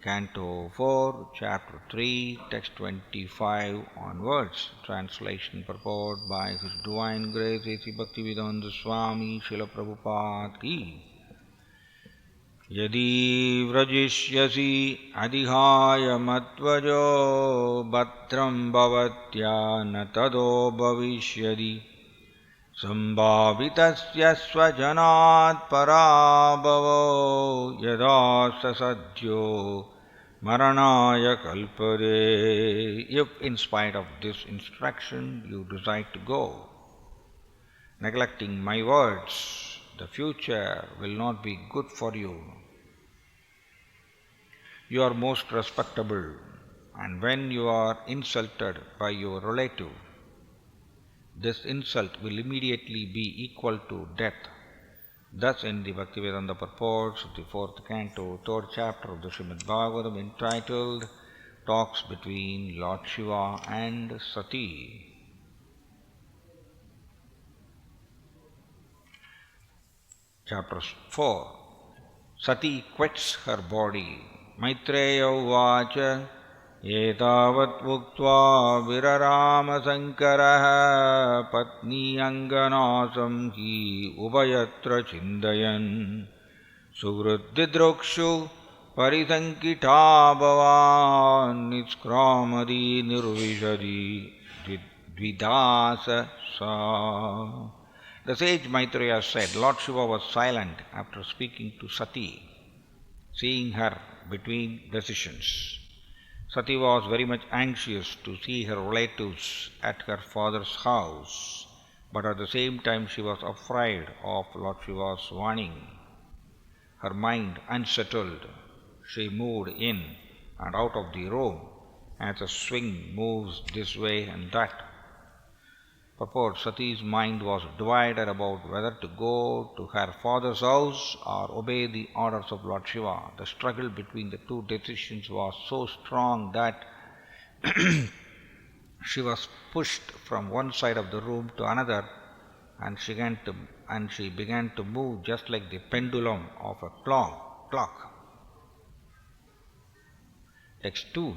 Canto 4, Chapter 3, Text 25 onwards. Translation purport by His Divine Grace A.C. Bhaktivedanta Swami Srila Prabhupada Ki. Yadi vrajishyasi adhihaya matvajo bhatram bhavatya natado bhavishyadi Sambhavitasya svajanat parabhavo yada sasadhyo maranaya kalpade. If in spite of this instruction you decide to go, neglecting my words, the future will not be good for you. You are most respectable, and when you are insulted by your relative, this insult will immediately be equal to death. Thus in the Bhaktivedanta purports of the 4th canto, 3rd chapter of the Srimad Bhagavatam, entitled Talks between Lord Shiva and Sati. Chapter 4. Sati quits her body. Maitreya uvacha Etavat vuktva virarama sankaraha patni anganasam hi ubhayatra chindayan suvruddidrukshu parisankita bhavan nitskramadi nirvishadi dvidasa sa. The sage Maitreya said, Lord Shiva was silent after speaking to Sati, seeing her between decisions. Sati was very much anxious to see her relatives at her father's house, but at the same time she was afraid of Lord Shiva's warning. Her mind unsettled, she moved in and out of the room as a swing moves this way and that. Purport: Sati's mind was divided about whether to go to her father's house or obey the orders of Lord Shiva. The struggle between the two decisions was so strong that she was pushed from one side of the room to another, and she began to move just like the pendulum of a clock. Text 2.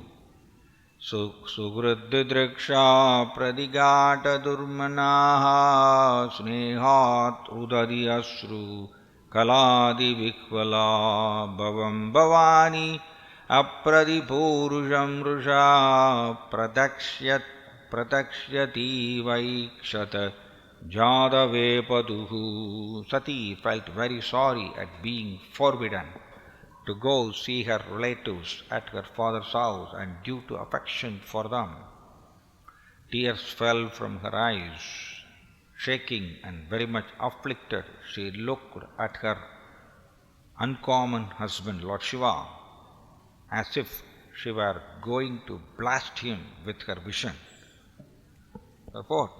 Sugruddidriksha pradigata durmanaha snehat udadi asru kaladi vikvala bhavam bhavani apradipurusham rusha prataksyati vaikshata jadavepaduhu. Sati felt very sorry at being forbidden to go see her relatives at her father's house, and due to affection for them, tears fell from her eyes. Shaking and very much afflicted, she looked at her uncommon husband, Lord Shiva, as if she were going to blast him with her vision. Therefore,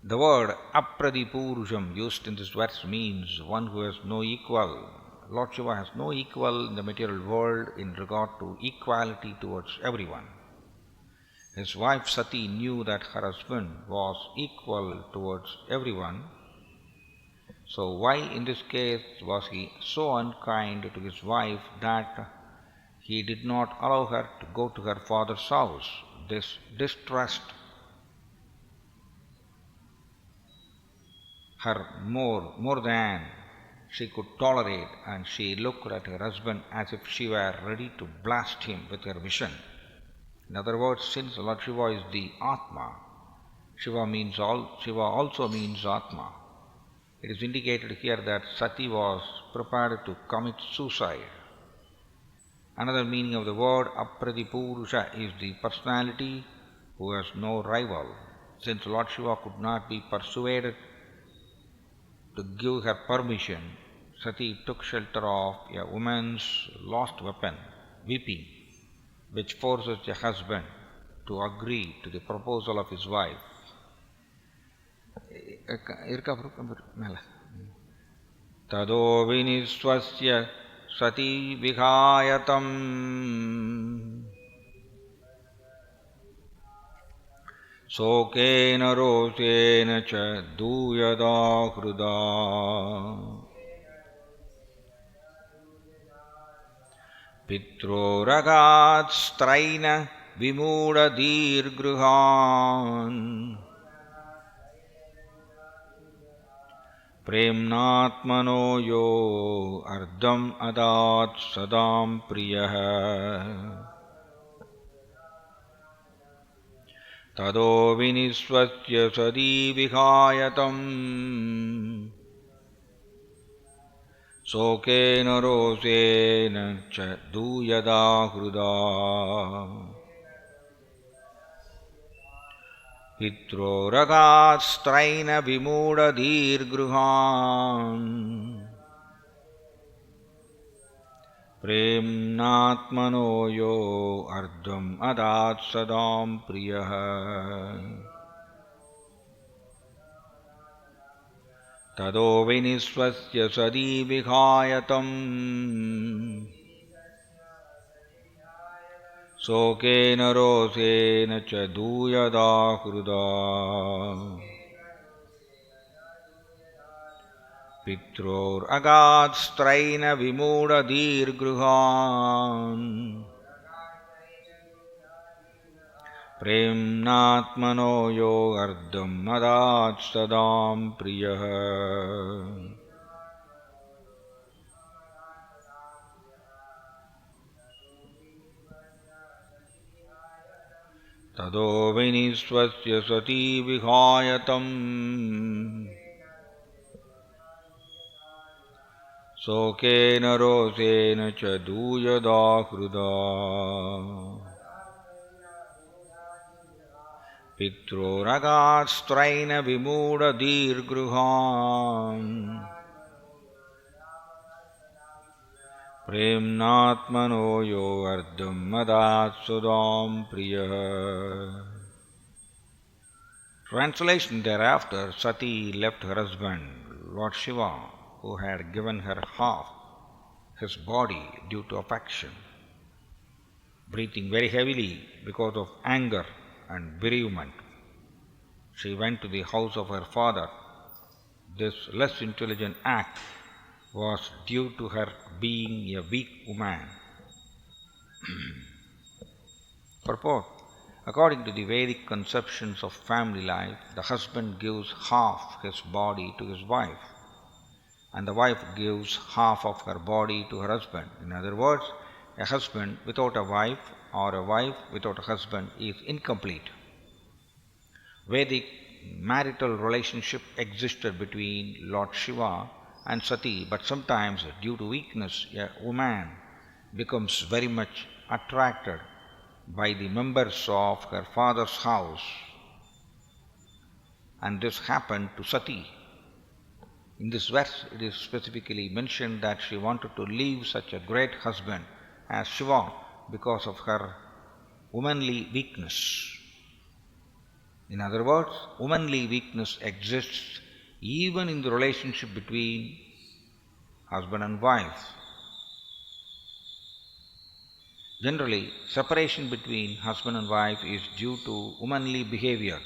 the word apradipurusham used in this verse means one who has no equal. Lord Shiva has no equal in the material world in regard to equality towards everyone. His wife Sati knew that her husband was equal towards everyone. So why in this case was he so unkind to his wife that he did not allow her to go to her father's house? This distrust her more than she could tolerate, and she looked at her husband as if she were ready to blast him with her vision. In other words, since Lord Shiva is the Atma, Shiva also means Atma. It is indicated here that Sati was prepared to commit suicide. Another meaning of the word Apradipurusha is the personality who has no rival. Since Lord Shiva could not be persuaded to give her permission, Sati took shelter of a woman's lost weapon, weeping, which forces a husband to agree to the proposal of his wife. Tado viniswasya sati vihayatam Sokena rosena cha duyada hruda. पित्रोरगात् स्त्रैन विमूढधीर्गृहान् प्रेम्नात्मनो यो अर्धम् अदात् सदां प्रियः तदो विनिस्वस्य सदी विहाय तम् शोकेन रोषेण च दूयदा हृदा पित्रोरगात् स्त्रैन विमूढधीर्गृहान् प्रेम्नात्मनो यो अर्धम् अदात् सदां प्रियः तदो विनिस्वस्य सदी विहाय तम् शोकेन रोषेण च दूयदा हृदा पित्रोरगात् स्त्रैन विमूढधीर्गृहान् प्रेम्नात्मनो यो अर्धम् अदात् सदां प्रियः तदो विनिस्वस्य सती विहाय तम् शोकेन रोषेण च दूयदा हृदा पित्रोरगात् स्त्रैन विमूढधीर्गृहान् प्रेम्नात्मनो यो अर्धम् अदात् सदां प्रियः. Translation: Thereafter, Sati left her husband, Lord Shiva, who had given her half his body due to affection. Breathing very heavily because of anger and bereavement, she went to the house of her father. This less intelligent act was due to her being a weak woman. Purport: according to the Vedic conceptions of family life, the husband gives half his body to his wife, and the wife gives half of her body to her husband. In other words, a husband without a wife or a wife without a husband is incomplete. Vedic marital relationship existed between Lord Shiva and Sati, but sometimes due to weakness, a woman becomes very much attracted by the members of her father's house, and this happened to Sati. In this verse, it is specifically mentioned that she wanted to leave such a great husband as Shiva because of her womanly weakness. In other words, womanly weakness exists even in the relationship between husband and wife. Generally, separation between husband and wife is due to womanly behavior.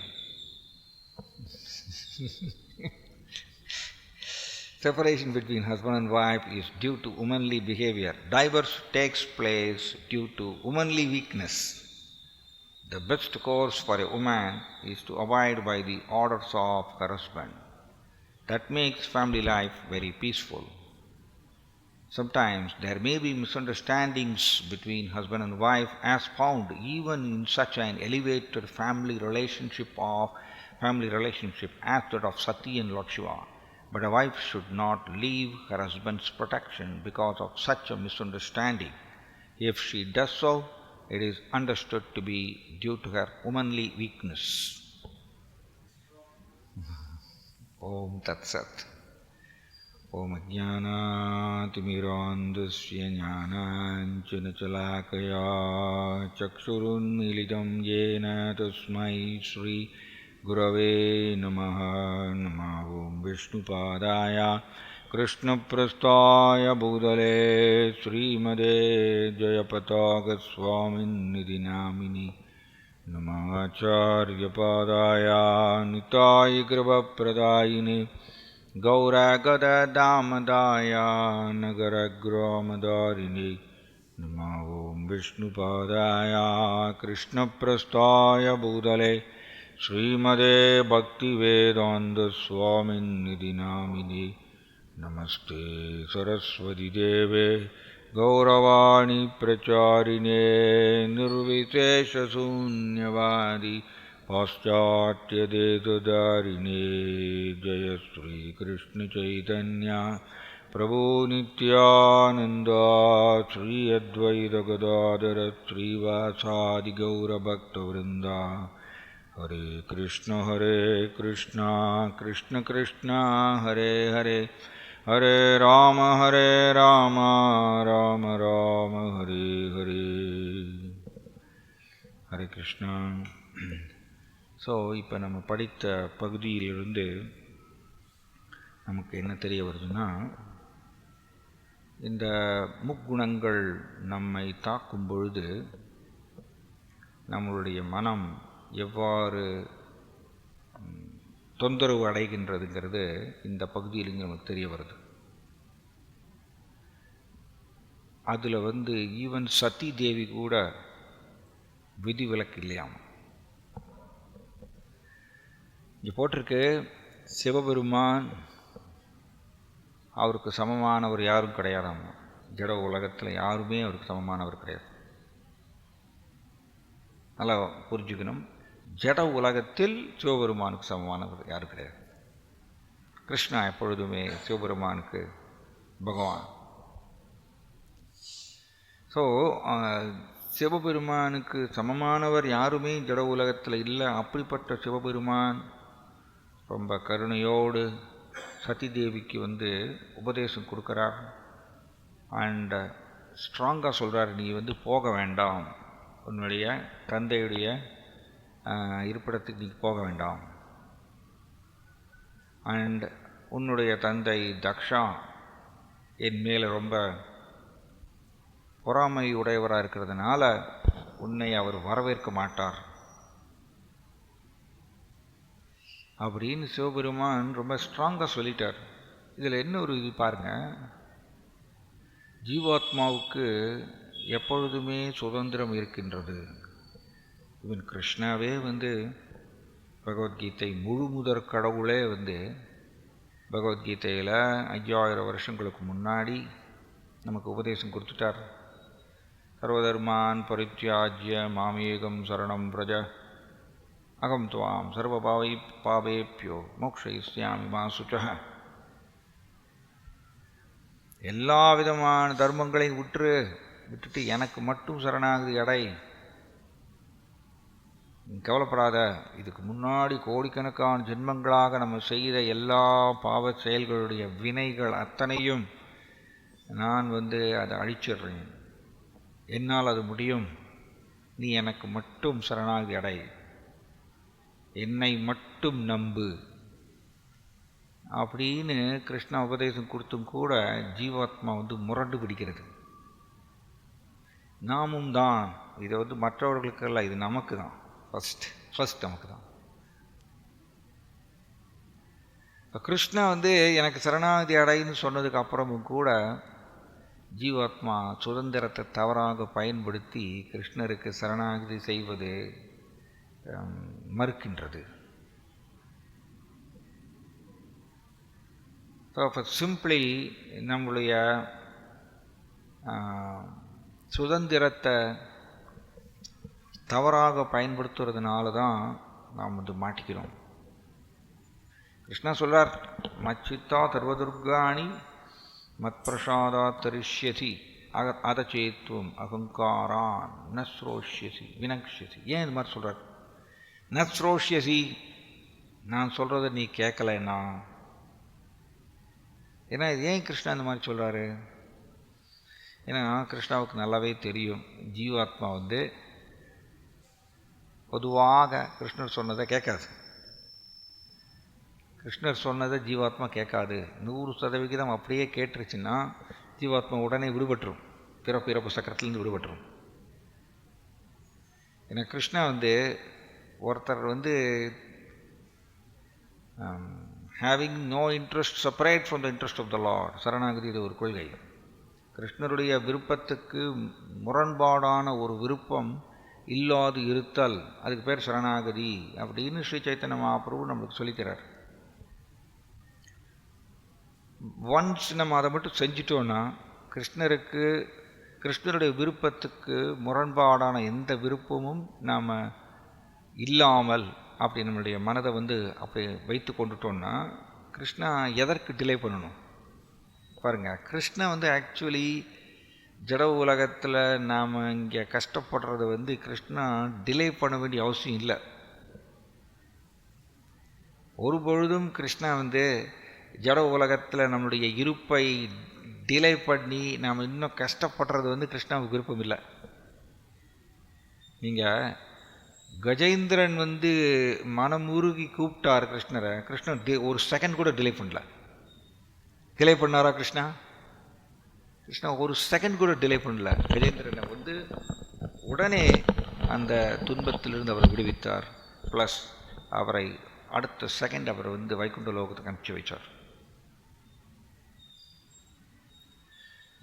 Separation between husband and wife is due to womanly behavior. Divorce takes place due to womanly weakness. The best course for a woman is to abide by the orders of her husband. That makes family life very peaceful. Sometimes there may be misunderstandings between husband and wife as found even in such an elevated family relationship as that of Sati and Lord Shiva. But a wife should not leave her husband's protection because of such a misunderstanding. If she does so, it is understood to be due to her womanly weakness. Om Tat Sat. Om Ajnanatimirandasya Jnananjanachalakaya Chakshurunmilitam Yena Tasmai Shri Gurave Namaha. Namaha Om Vishnupadaya Krishnaprasthaya Bhudale Srimade Jayapataka Swaminidhi Namini Namacharya Padaya Nitai Kripapradayine Gauragada Damadaya Nagaragramadharini नमो ॐ विष्णुपादाय कृष्णप्रस्थाय भूतले श्रीमते भक्तिवेदान्तस्वामिन्निधि नामिने नमस्ते सरस्वतीदेवे गौरवाणी प्रचारिणे निर्विशेषशून्यवादी पाश्चात्यदेशधारिणे जय श्रीकृष्णचैतन्य प्रभो नित्यानन्द श्री अद्वैत गदाधर श्रीवासादि गौरभक्तवृन्द हरे Krishna Krishna Krishna Hare Hare Hare Ram Ram Ram Hare Hare Hare Krishna. So இப்போ நம்ம படித்த பகுதியிலிருந்து நமக்கு என்ன தெரிய வருதுன்னா, இந்த முக்குணங்கள் நம்மை தாக்கும் பொழுது நம்மளுடைய மனம் எவ்வாறு தொந்தரவு அடைகின்றதுங்கிறது இந்த பகுதியிலிருந்து நமக்கு தெரிய வருது. அதில் ஈவன் சதி தேவி கூட விதிவிலக்கு இல்லையாம். இங்கே போட்டிருக்கு, சிவபெருமான் அவருக்கு சமமானவர் யாரும் கிடையாதாம். ஜட உலகத்தில் யாருமே அவருக்கு சமமானவர் கிடையாது. நல்லா புரிஞ்சுக்கணும், ஜட உலகத்தில் சிவபெருமானுக்கு சமமானவர் யாரும் கிடையாது. கிருஷ்ணா எப்பொழுதுமே சிவபெருமானுக்கு பகவான். ஸோ சிவபெருமானுக்கு சமமானவர் யாருமே ஜட உலகத்தில் இல்லை. அப்படிப்பட்ட சிவபெருமான் ரொம்ப கருணையோடு சதி தேவிக்கு உபதேசம் கொடுக்குறார். அண்ட் ஸ்ட்ராங்காக சொல்கிறார், நீ போக வேண்டாம், உன்னுடைய தந்தையுடைய இருப்பிடத்துக்கு நீ போக வேண்டாம். அண்ட் உன்னுடைய தந்தை தக்ஷா என் மேலே ரொம்ப பொறாமை உடையவராக இருக்கிறதுனால உன்னை அவர் வரவேற்க மாட்டார் அப்படின்னு சிவபெருமான் ரொம்ப ஸ்ட்ராங்காக சொல்லிட்டார். இதில் என்ன ஒரு இது பாருங்கள், ஜீவாத்மாவுக்கு எப்பொழுதுமே சுதந்திரம் இருக்கின்றது. இவன் கிருஷ்ணாவே பகவத்கீதை முழு முதற் கடவுளே பகவத்கீதையில் 5000 வருஷங்களுக்கு முன்னாடி நமக்கு உபதேசம் கொடுத்துட்டார். சர்வதர்மான் பரித்யாஜ்ய மாமேகம் சரணம் பிரஜ அகம் துவாம் சர்வபாவை பாவேப்யோ மோக்ஷயிஷ்யாமி மா சுச்சः. எல்லா விதமான தர்மங்களையும் விட்டுட்டு எனக்கு மட்டும் சரணாகதி அடை. கவலைப்படாத, இதுக்கு முன்னாடி கோடிக்கணக்கான ஜென்மங்களாக நம்ம செய்த எல்லா பாவ செயல்களுடைய வினைகள் அத்தனையும் நான் அதை அழிச்சிடுறேன். என்னால் அது முடியும். நீ எனக்கு மட்டும் சரணாகதி அடை, என்னை மட்டும் நம்பு அப்படின்னு கிருஷ்ணா உபதேசம் கொடுத்தும் கூட ஜீவாத்மா முரண்டு பிடிக்கிறது. நாமும் தான் இதை மற்றவர்களுக்கெல்லாம், இது நமக்கு தான், ஃபஸ்ட் நமக்கு தான். கிருஷ்ணா எனக்கு சரணாகதி அடைன்னு சொன்னதுக்கு அப்புறமும் கூட ஜீவாத்மா சுதந்திரத்தை தவறாக பயன்படுத்தி கிருஷ்ணருக்கு சரணாகதி செய்வது மறுக்கின்றது. ஸோ சிம்பிளி நம்முடைய சுதந்திரத்தை தவறாக பயன்படுத்துறதுனால தான் நாம் மாட்டிக்கிறோம். கிருஷ்ணா சொல்றார், மச்சித்தா சர்வதுர்காணி மத் பிரசாதாத் தரிஷ்யசி அதச்சேத்துவம் அகங்காரான் ந ஸ்ரோஷ்யசி வினக்ஷசி. ஏன் இது மாதிரி சொல்கிறார்? ந ஸ்ரோஷ்யசி, நான் சொல்கிறத நீ கேட்கலைன்னா. ஏன்னா ஏன் கிருஷ்ணா இந்த மாதிரி சொல்கிறாரு? ஏன்னா கிருஷ்ணாவுக்கு நல்லாவே தெரியும், ஜீவாத்மா பொதுவாக கிருஷ்ணர் சொன்னதை கேட்காது. கிருஷ்ணர் சொன்னதை ஜீவாத்மா கேட்காது. 100% அப்படியே கேட்டுருச்சுன்னா ஜீவாத்மா உடனே விடுபட்டுரும், பிறப்பு சக்கரத்துலேருந்து விடுபட்டுரும். ஏன்னா கிருஷ்ணா ஒருத்தர் having no interest separate from the interest of the lord, சரணாகதி இது ஒரு கொள்கை. கிருஷ்ணருடைய விருப்பத்துக்கு முரண்பாடான ஒரு விருப்பம் இல்லாது இருத்தல், அதுக்கு பேர் சரணாகதி அப்படின்னு ஸ்ரீ சைத்தன்ய மகாபிரபு நம்மளுக்கு சொல்லித்தரார். ஒன்ஸ் நம்ம அதை மட்டும் செஞ்சிட்டோன்னா கிருஷ்ணருடைய விருப்பத்துக்கு முரண்பாடான எந்த விருப்பமும் நாம் இல்லாமல் அப்படி நம்மளுடைய மனதை அப்படி வைத்து கொண்டுட்டோன்னா கிருஷ்ணா எதற்கு டிலே பண்ணணும் பாருங்கள். கிருஷ்ணா ஆக்சுவலி ஜட உலகத்தில் நாம் இங்கே கஷ்டப்படுறது கிருஷ்ணா டிலே பண்ண வேண்டிய அவசியம் இல்லை. ஒரு பொழுதும் கிருஷ்ணா ஜட உலகத்தில் நம்மளுடைய இருப்பை டிலே பண்ணி நாம் இன்னும் கஷ்டப்படுறது கிருஷ்ணாவுக்கு விருப்பம் இல்லை. நீங்கள் கஜேந்திரன் மனமுருகி கூப்பிட்டார் கிருஷ்ணரை, கிருஷ்ணன் ஒரு செகண்ட் கூட டிலே பண்ணல. டிலே பண்ணாரா கிருஷ்ணா? கிருஷ்ணா ஒரு செகண்ட் கூட டிலே பண்ணல. கஜேந்திரனை உடனே அந்த துன்பத்திலிருந்து அவரை விடுவித்தார். ப்ளஸ் அவரை அடுத்த செகண்ட் அவர் வைகுண்ட லோகத்துக்கு அனுப்பிச்சு வச்சார்.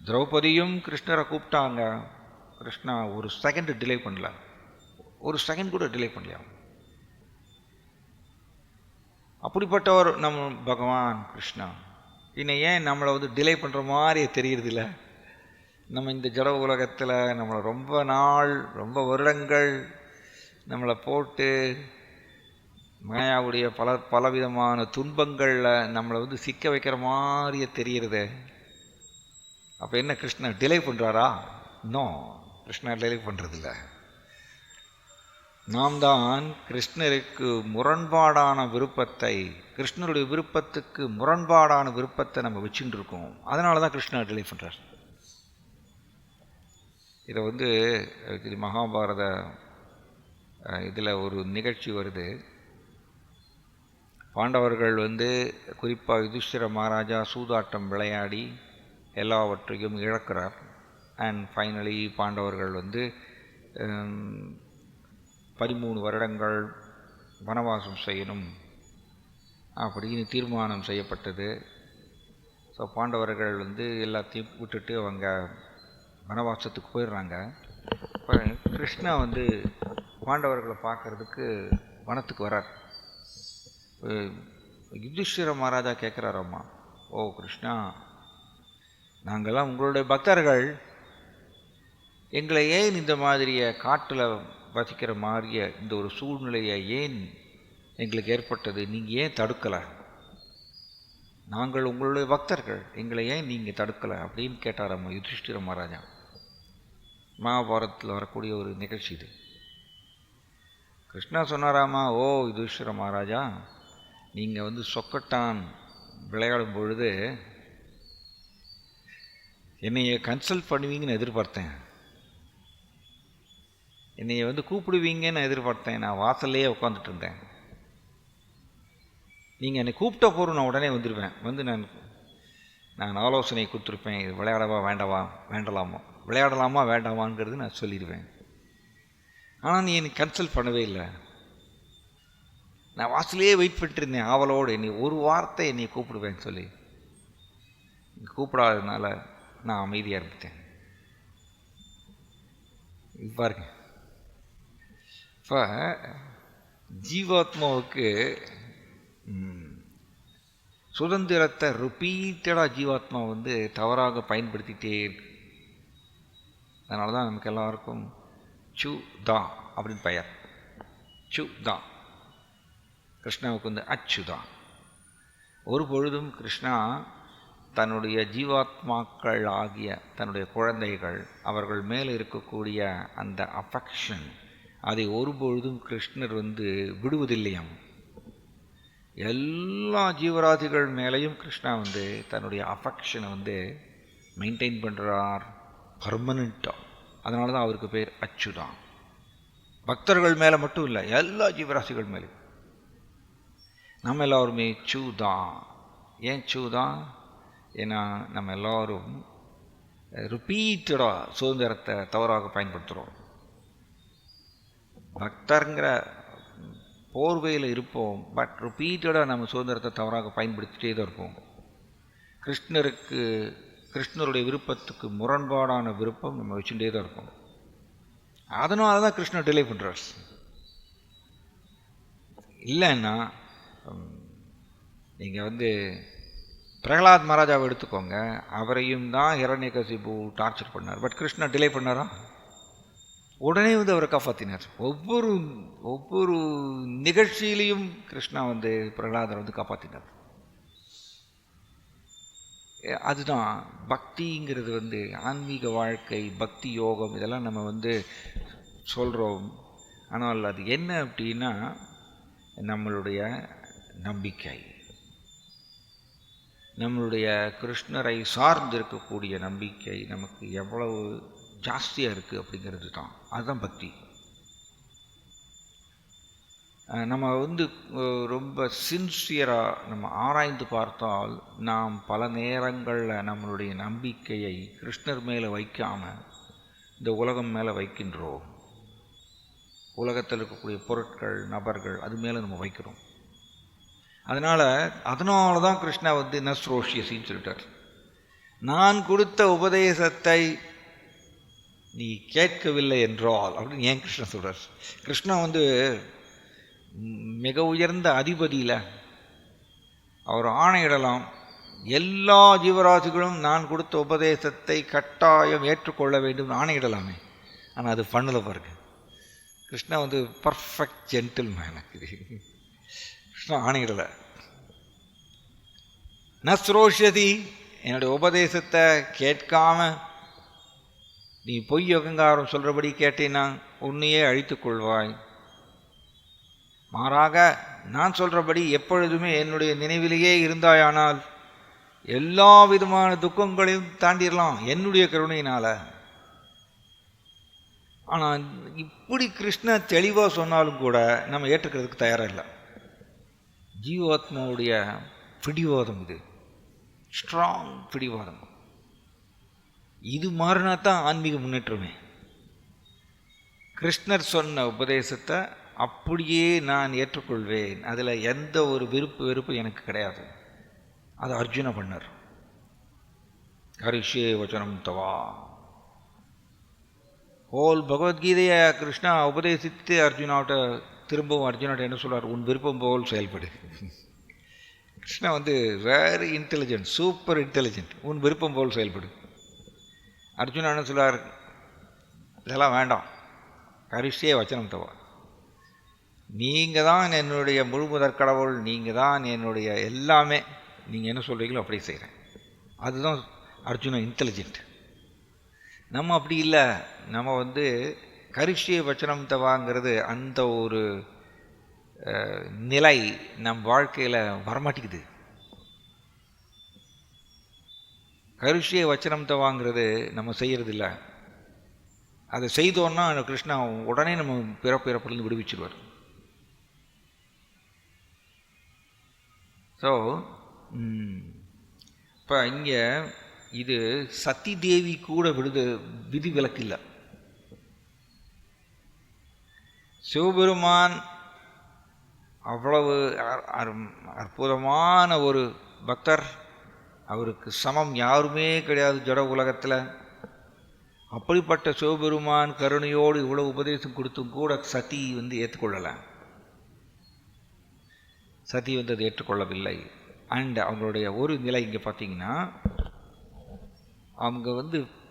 திரௌபதியும் கிருஷ்ணரை கூப்பிட்டாங்க. கிருஷ்ணா ஒரு செகண்ட் டிலே பண்ணல, ஒரு செகண்ட் கூட டிலே பண்ணலையா. அப்படிப்பட்டவர் நம்ம பகவான் கிருஷ்ணா. இன்னும் ஏன் நம்மளை டிலே பண்ணுற மாதிரியே தெரியுறதில்ல? நம்ம இந்த ஜட உலகத்தில் நம்மளை ரொம்ப வருடங்கள் நம்மளை போட்டு மாயாவுடைய பலவிதமான துன்பங்களில் நம்மளை சிக்க வைக்கிற மாதிரியே தெரியுறது. அப்போ என்ன கிருஷ்ணா டிலே பண்ணுறாரா? இன்னும் கிருஷ்ணா டிலே பண்ணுறதில்ல. நாம் தான் கிருஷ்ணருக்கு முரண்பாடான விருப்பத்தை, கிருஷ்ணருடைய விருப்பத்துக்கு முரண்பாடான விருப்பத்தை நம்ம வச்சுட்டு இருக்கோம். அதனால தான் கிருஷ்ணா டிலே பண்ணுறார். இதை மகாபாரத இதில் ஒரு நிகழ்ச்சி வருது. பாண்டவர்கள் குறிப்பாக யுதிஷ்டிர மகாராஜா சூதாட்டம் விளையாடி எல்லாவற்றையும் இழக்கிறார். அண்ட் ஃபைனலி பாண்டவர்கள் 13 வருடங்கள் வனவாசம் செய்யணும் அப்படின்னு தீர்மானம் செய்யப்பட்டது. ஸோ பாண்டவர்கள் எல்லாத்தையும் விட்டுட்டு அவங்க வனவாசத்துக்கு போயிடுறாங்க. இப்போ கிருஷ்ணா பாண்டவர்களை பார்க்குறதுக்கு வனத்துக்கு வரார். யுதிஷ்டிர மகாராஜா கேட்குறாரம்மா, ஓ கிருஷ்ணா, நாங்கள்லாம் உங்களுடைய பக்தர்கள், எங்களை ஏன் இந்த மாதிரியை காட்டில் வசிக்கிற மாதிரியே இந்த ஒரு சூழ்நிலையை ஏன் எங்களுக்கு ஏற்பட்டது, நீங்கள் ஏன் தடுக்கலை? நாங்கள் உங்களுடைய பக்தர்கள், எங்களை ஏன் நீங்கள் தடுக்கலை அப்படின்னு கேட்டாராம்மா யுதிஷ்டிர மகாராஜா. மகாபாரதத்தில் வரக்கூடிய ஒரு நிகழ்ச்சி இது. கிருஷ்ணா சொன்னாராமா, ஓ யுதிஷ்டிர மகாராஜா, நீங்கள் சொக்கட்டான் விளையாடும் பொழுது என்னைய கன்சல்ட் பண்ணுவீங்கன்னு எதிர்பார்த்தேன், என்னைய கூப்பிடுவீங்கன்னு எதிர்பார்த்தேன். நான் வாசல்லையே உட்காந்துட்டு இருந்தேன். நீங்கள் என்னை கூப்பிட்ட போகிறோம், நான் உடனே வந்துடுவேன். நான் ஆலோசனை கொடுத்துருப்பேன், இது விளையாடவா விளையாடலாமா வேண்டாமாங்கிறது நான் சொல்லிடுவேன். ஆனால் நீ என்னை கன்சல்ட் பண்ணவே இல்லை. நான் வாசலையே வெயிட் பண்ணிட்டு இருந்தேன் ஆவலோடு, என்னை ஒரு வார்த்தை என்னை கூப்பிடுவேன்னு சொல்லி. கூப்பிடாததுனால நான் அமைதியாக இருந்துட்டேன். பாருங்க, இப்போ ஜீவாத்மாவுக்கு சுதந்திரத்தை ரிப்பீட்டடாக ஜீவாத்மா தவறாக பயன்படுத்திகிட்டே இருக்கு. அதனால தான் நமக்கு எல்லாருக்கும் சு தா அப்படின்னு பெயர். சு தா. கிருஷ்ணாவுக்கு அச்சுதா. ஒரு பொழுதும் கிருஷ்ணா தன்னுடைய ஜீவாத்மாக்கள் ஆகிய தன்னுடைய குழந்தைகள், அவர்கள் மேலே இருக்கக்கூடிய அந்த அஃபெக்ஷன், அதை ஒருபொழுதும் கிருஷ்ணர் விடுவதில்லையாம். எல்லா ஜீவராசிகள் மேலேயும் கிருஷ்ணா தன்னுடைய அஃபெக்ஷனை மெயின்டைன் பண்ணுறார் பர்மனெண்ட்டாக. அதனால தான் அவருக்கு பேர் அச்சுதா. பக்தர்கள் மேலே மட்டும் இல்லை, எல்லா ஜீவராசிகள் மேலேயும். நம்ம எல்லோருமே சூதா. ஏன் சூதா? ஏன்னா நம்ம எல்லோரும் ரிப்பீட்டடாக சுதந்திரத்தை தவறாக பயன்படுத்துகிறோம். பக்தருங்கிற போர்வையில் இருப்போம், பட் ரிப்பீட்டடாக நம்ம சுதந்திரத்தை தவறாக பயன்படுத்திகிட்டே தான் இருப்போம். கிருஷ்ணருக்கு கிருஷ்ணருடைய விருப்பத்துக்கு முரண்பாடான விருப்பம் நம்ம வச்சுட்டே தான் இருக்கோம். அதனால தான் கிருஷ்ணர் டிலே பண்ணுறார். இல்லைன்னா நீங்கள் பிரகலாத் மகாராஜாவை எடுத்துக்கோங்க, அவரையும் தான் ஹிரண்யகசிபு டார்ச்சர் பண்ணார். பட் கிருஷ்ணர் டிலே பண்ணாரா? உடனே அவரை காப்பாற்றினார். ஒவ்வொரு நிகழ்ச்சியிலையும் கிருஷ்ணா பிரகலாதரை காப்பாற்றினார். அதுதான் பக்திங்கிறது. ஆன்மீக வாழ்க்கை, பக்தி யோகம், இதெல்லாம் நம்ம சொல்கிறோம். ஆனால் அது என்ன அப்படின்னா நம்மளுடைய நம்பிக்கை, நம்மளுடைய கிருஷ்ணரை சார்ந்து இருக்கக்கூடிய நம்பிக்கை நமக்கு எவ்வளவு ஜாஸ்தியாக இருக்குது அப்படிங்கிறது தான். அதுதான் பக்தி. நம்ம ரொம்ப சின்சியராக நம்ம ஆராய்ந்து பார்த்தால் நாம் பல நேரங்களில் நம்மளுடைய நம்பிக்கையை கிருஷ்ணர் மேலே வைக்காமல் இந்த உலகம் மேலே வைக்கின்றோம். உலகத்தில் இருக்கக்கூடிய பொருட்கள், நபர்கள், அது மேலே நம்ம வைக்கிறோம். அதனால தான் கிருஷ்ணா நஸ்ரோஷியசின்னு சொல்லிட்டார். நான் கொடுத்த உபதேசத்தை நீ கேட்கவில்லை என்றால் அப்படின்னு ஏன் கிருஷ்ணன் சொல்கிறார்? கிருஷ்ணா மிக உயர்ந்த அதிபதியில் அவர் ஆணையிடலாம், எல்லா ஜீவராசிகளும் நான் கொடுத்த உபதேசத்தை கட்டாயம் ஏற்றுக்கொள்ள வேண்டும் ஆணையிடலாமே. ஆனால் அது பண்ணலை பாருங்க. Krishna perfect gentleman. கிருஷ்ணா ஆணையிடலை. நஸ்ரோஷதி, என்னுடைய உபதேசத்தை கேட்காம நீ பொய் அகங்காரம் சொல்கிறபடி கேட்டீன்னா உன்னையே அழித்துக் கொள்வாய். மாறாக நான் சொல்கிறபடி எப்பொழுதுமே என்னுடைய நினைவிலேயே இருந்தாயானால் எல்லா விதமான துக்கங்களையும் தாண்டிடலாம் என்னுடைய கருணையினால். ஆனால் இப்படி கிருஷ்ண தெளிவாக சொன்னாலும் கூட நம்ம ஏற்றுக்கிறதுக்கு தயாராக இல்லை. ஜீவாத்மாவுடைய பிடிவாதம், இது ஸ்ட்ராங் பிடிவாதம். இது மாறினா தான் ஆன்மீக முன்னேற்றமே. கிருஷ்ணர் சொன்ன உபதேசத்தை அப்படியே நான் ஏற்றுக்கொள்வேன், அதில் எந்த ஒரு வெறுப்பு எனக்கு கிடையாது. அது அர்ஜுன பண்ணார். ஹரிஷே வச்சனம் தவா. ஹோல் பகவத்கீதையை கிருஷ்ணா உபதேசித்து திரும்பவும் அர்ஜுனாட்ட என்ன சொல்வார்? உன் விருப்பம் போல் செயல்படு. Krishna very intelligent, super intelligent. உன் விருப்பம் போல் செயல்படு. அர்ஜுனா என்ன சொல்வார்? இதெல்லாம் வேண்டாம், ஹரிஷே வச்சனம் தவா. நீங்கள் தான் என்னுடைய முழுமுதற் கடவுள், நீங்கள் தான் என்னுடைய எல்லாமே, நீங்கள் என்ன சொல்கிறீங்களோ அப்படி செய்கிறேன். அதுதான் அர்ஜுனா இன்டெலிஜென்ட். நம்ம அப்படி இல்லை. நம்ம கரிஷ்ய வச்சனம் தவாங்கிறது அந்த ஒரு நிலை நம் வாழ்க்கையில் வரமாட்டேங்குது. கரிஷ்ய வச்சனம் தவாங்கிறது நம்ம செய்கிறதில்ல. அதை செய்தோன்னா கிருஷ்ணா உடனே நம்ம பிறப்பிலிருந்து விடுவிச்சிருவார். ஸோ இப்போ இங்கே இது சத்தி தேவி கூட விதி விலக்கு இல்லை. சிவபெருமான் அவ்வளவு அற்புதமான ஒரு பக்தர், அவருக்கு சமம் யாருமே கிடையாது ஜட உலகத்தில். அப்படிப்பட்ட சிவபெருமான் கருணையோடு இவ்வளவு உபதேசம் கொடுத்தும் கூட சதி ஏற்றுக்கொள்ளலை. சதி அதை ஏற்றுக்கொள்ளவில்லை. அண்ட் அவங்களுடைய ஒரு நிலை இங்கே பார்த்தீங்கன்னா, அவங்க